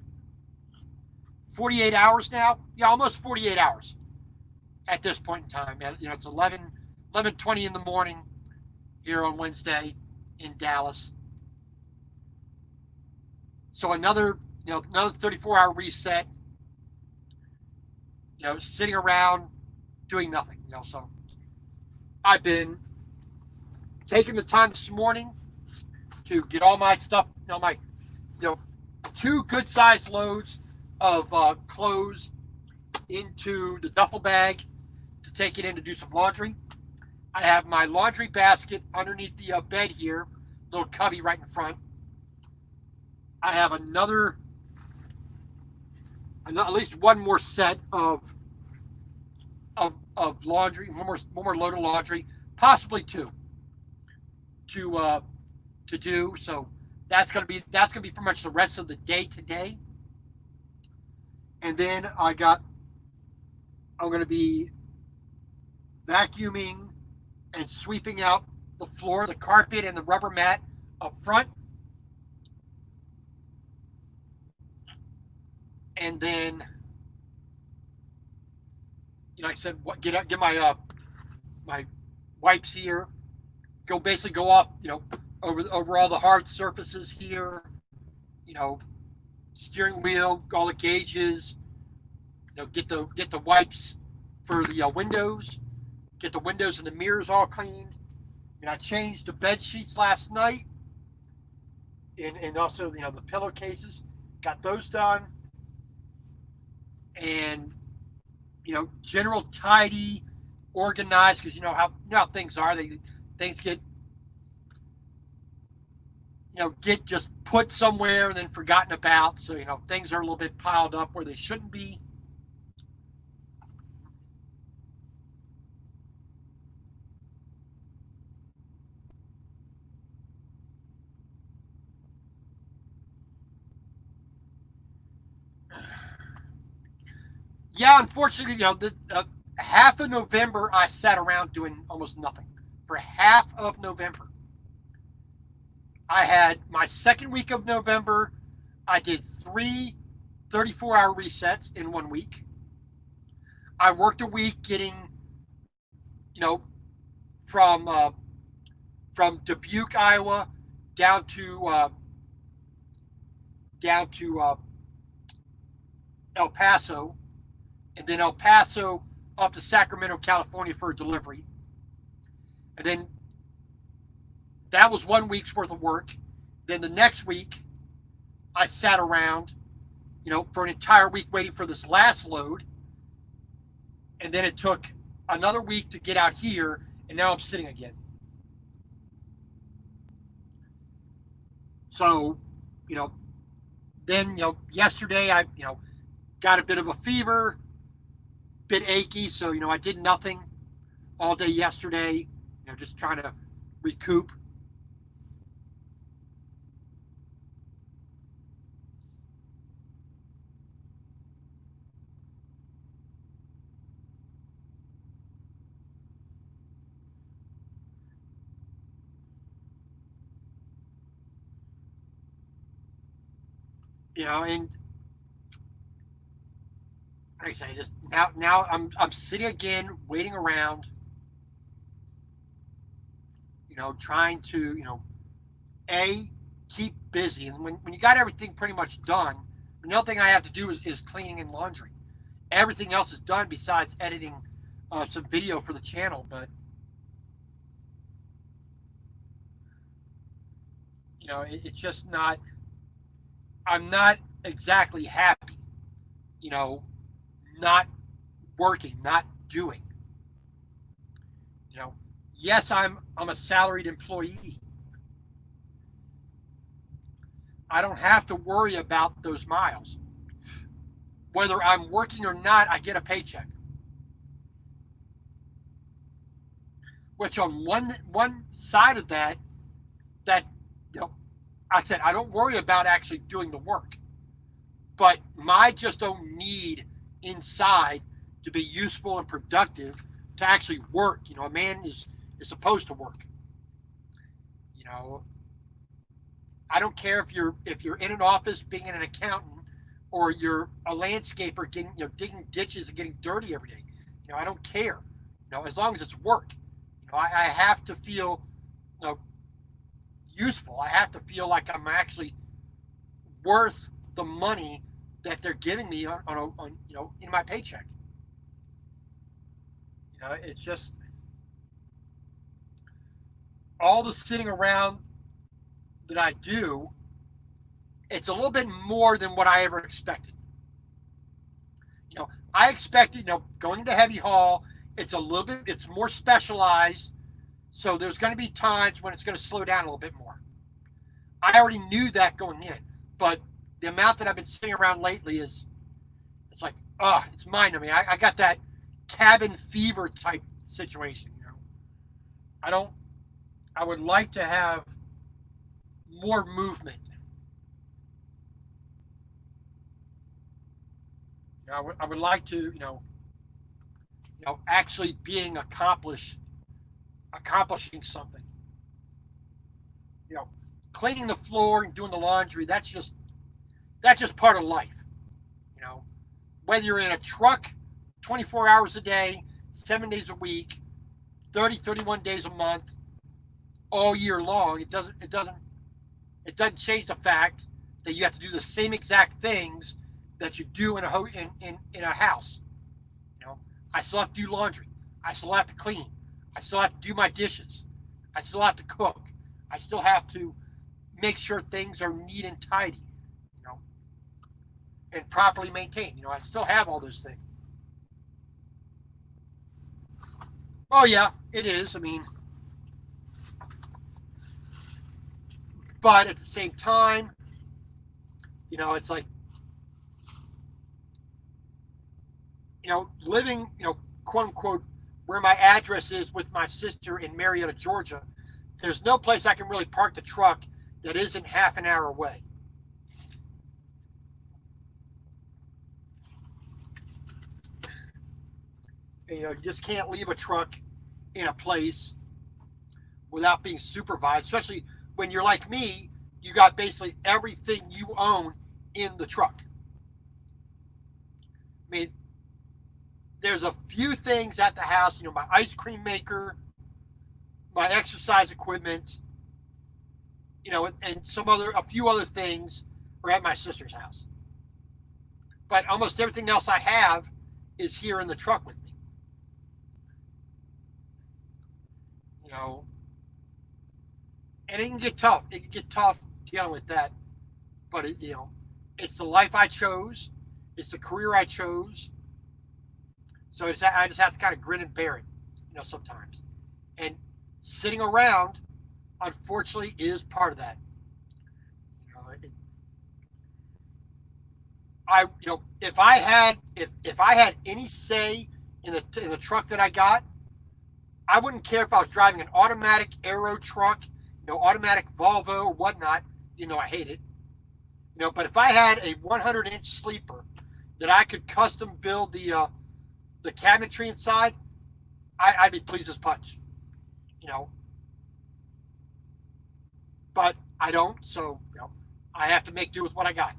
Speaker 1: hours now. Yeah, almost 48 hours at this point in time. You know, it's 11:20 in the morning here on Wednesday in Dallas. So another 34-hour reset. You know, sitting around doing nothing. You know, so I've been taking the time this morning to get all my stuff. You know, my 2 good-sized loads of clothes into the duffel bag to take it in to do some laundry. I have my laundry basket underneath the bed here, little cubby right in front. I have at least one more set of laundry, one more load of laundry, possibly 2 to do. So that's gonna be pretty much the rest of the day today. And then I'm gonna be vacuuming and sweeping out the floor, the carpet, and the rubber mat up front. And then, like I said, get my my wipes here. Basically go off, over all the hard surfaces here. Steering wheel, all the gauges. Get the wipes for the windows. Get the windows and the mirrors all cleaned. And I changed the bed sheets last night, and also the pillowcases. Got those done. And general tidy, organized, because you know how things are. Things get just put somewhere and then forgotten about. So things are a little bit piled up where they shouldn't be. Yeah, unfortunately, half of November I sat around doing almost nothing. For half of November, I had my second week of November. I did 3 34-hour resets in 1 week. I worked a week getting, from Dubuque, Iowa, down to El Paso, and then El Paso up to Sacramento, California for a delivery. And then that was 1 week's worth of work. Then the next week, I sat around, for an entire week waiting for this last load. And then it took another week to get out here, and now I'm sitting again. So, then, yesterday I, got a bit of a fever, bit achy. So, I did nothing all day yesterday, just trying to recoup. And like I say, just now I'm sitting again, waiting around, trying to, keep busy. And when you got everything pretty much done, the only thing I have to do is cleaning and laundry. Everything else is done besides editing some video for the channel. But, it's just not, I'm not exactly happy, not working, not doing. Yes, I'm a salaried employee. I don't have to worry about those miles. Whether I'm working or not, I get a paycheck. Which on one side of that, that you know, I said I don't worry about actually doing the work, but my just don't need inside to be useful and productive to actually work. A man is supposed to work. You know, I don't care if you're in an office being an accountant or you're a landscaper getting digging ditches and getting dirty every day. I don't care. As long as it's work. I have to feel useful. I have to feel like I'm actually worth the money that they're giving me on in my paycheck. It's just all the sitting around that I do. It's a little bit more than what I ever expected. I expected, going into heavy haul, it's more specialized. So there's going to be times when it's going to slow down a little bit more. I already knew that going in, but the amount that I've been sitting around lately it's like, it's mind-numbing. I got that cabin fever type situation. I would like to have more movement. I would like to, actually being accomplishing something. Cleaning the floor and doing the laundry, that's just part of life. You know, whether you're in a truck 24 hours a day, 7 days a week, 31 days a month, all year long, it doesn't change the fact that you have to do the same exact things that you do in a house. I still have to do laundry. I still have to clean. I still have to do my dishes. I still have to cook. I still have to make sure things are neat and tidy, and properly maintained. I still have all those things. Oh yeah, it is. But at the same time, it's like, living, quote unquote, where my address is with my sister in Marietta, Georgia, there's no place I can really park the truck that isn't half an hour away. And, you just can't leave a truck in a place without being supervised, especially when you're like me, you got basically everything you own in the truck. There's a few things at the house, my ice cream maker, my exercise equipment, and a few other things are at my sister's house. But almost everything else I have is here in the truck with me. And it can get tough. It can get tough dealing with that. But it's the life I chose. It's the career I chose. So I just have to kind of grin and bear it, sometimes. And sitting around, unfortunately, is part of that. If I had any say in the truck that I got, I wouldn't care if I was driving an automatic aero truck, automatic Volvo or whatnot. I hate it. But if I had a 100-inch sleeper that I could custom build the cabinetry inside, I'd be pleased as punch. But I don't, so I have to make do with what I got.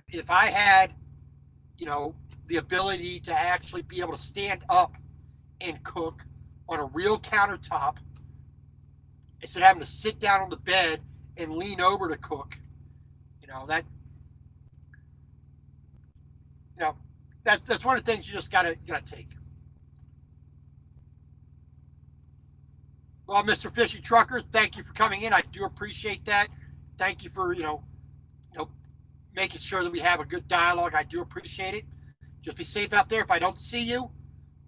Speaker 1: If I had, the ability to actually be able to stand up and cook on a real countertop instead of having to sit down on the bed and lean over to cook, that's one of the things you just gotta take. Well, Mr. Fishy Trucker, thank you for coming in. I do appreciate that. Thank you for making sure that we have a good dialogue. I do appreciate it. Just be safe out there. If I don't see you,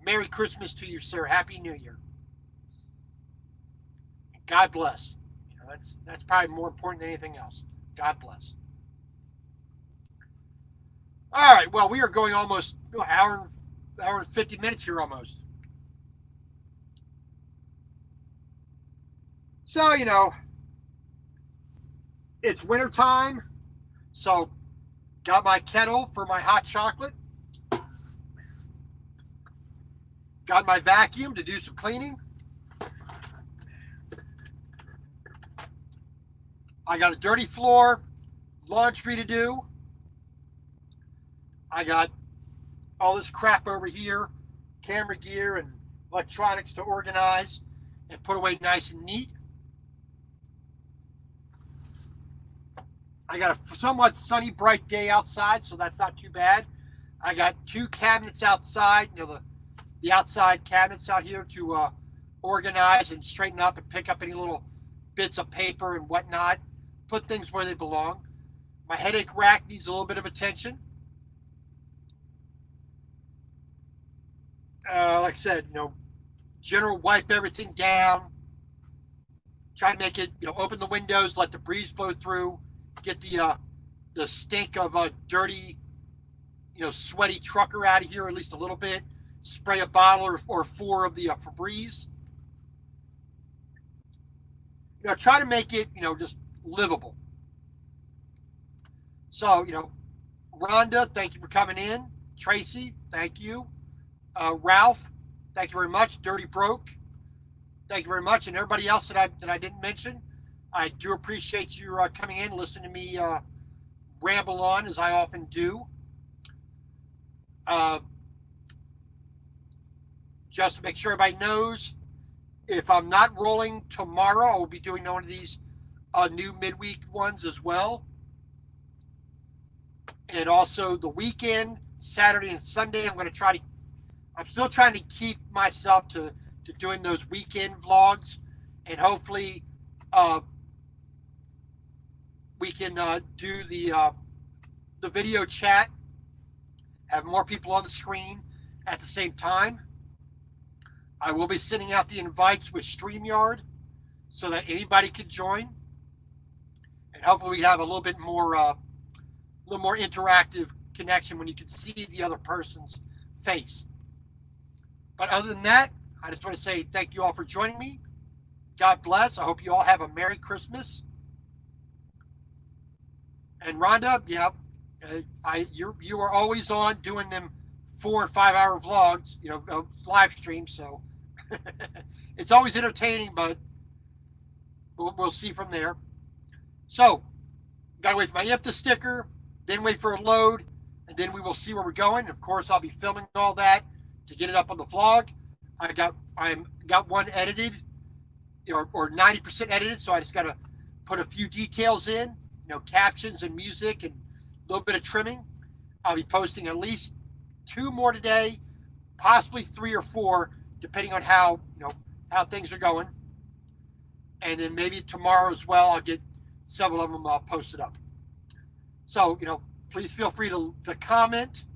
Speaker 1: Merry Christmas to you, sir. Happy New Year. God bless. That's probably more important than anything else. God bless. All right. Well, we are going almost an hour and 50 minutes here almost. So, it's winter time. So, got my kettle for my hot chocolate. Got my vacuum to do some cleaning. I got a dirty floor, laundry to do. I got all this crap over here, camera gear and electronics to organize and put away nice and neat. I got a somewhat sunny, bright day outside, so that's not too bad. I got 2 cabinets outside, the outside cabinets out here to organize and straighten up and pick up any little bits of paper and whatnot, put things where they belong. My headache rack needs a little bit of attention. Like I said, general wipe everything down. Try to make it, open the windows, let the breeze blow through, get the stink of a dirty, sweaty trucker out of here at least a little bit. Spray a bottle or 4 of the Febreze. Try to make it, just livable. So, Rhonda, thank you for coming in. Tracy, thank you. Ralph, thank you very much. Dirty Broke, thank you very much. And everybody else that I didn't mention, I do appreciate you coming in, listening to me ramble on as I often do. Just to make sure everybody knows, if I'm not rolling tomorrow, I will be doing one of these new midweek ones as well. And also the weekend, Saturday and Sunday, I'm still trying to keep myself to doing those weekend vlogs. And hopefully we can do the video chat, have more people on the screen at the same time. I will be sending out the invites with StreamYard so that anybody can join. And hopefully we have a little bit more interactive connection when you can see the other person's face. But other than that, I just want to say thank you all for joining me. God bless. I hope you all have a Merry Christmas. And Rhonda, you are always on doing them 4 and 5 hour vlogs, live streams. So it's always entertaining, but we'll see from there. So gotta wait for my IFTA sticker, then wait for a load, and then we will see where we're going. Of course, I'll be filming all that to get it up on the vlog. I got one edited, or 90% edited, so I just got to put a few details in, captions and music and a little bit of trimming. I'll be posting at least 2 more today, possibly 3 or 4, depending on how things are going. And then maybe tomorrow as well, I'll get several of them posted up. So, please feel free to comment.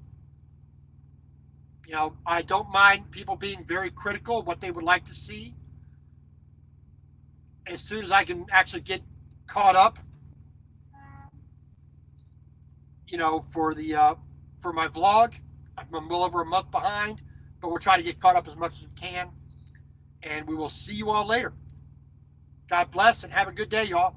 Speaker 1: I don't mind people being very critical of what they would like to see. As soon as I can actually get caught up, for my vlog, I'm a little over a month behind, but we'll try to get caught up as much as we can. And we will see you all later. God bless and have a good day, y'all.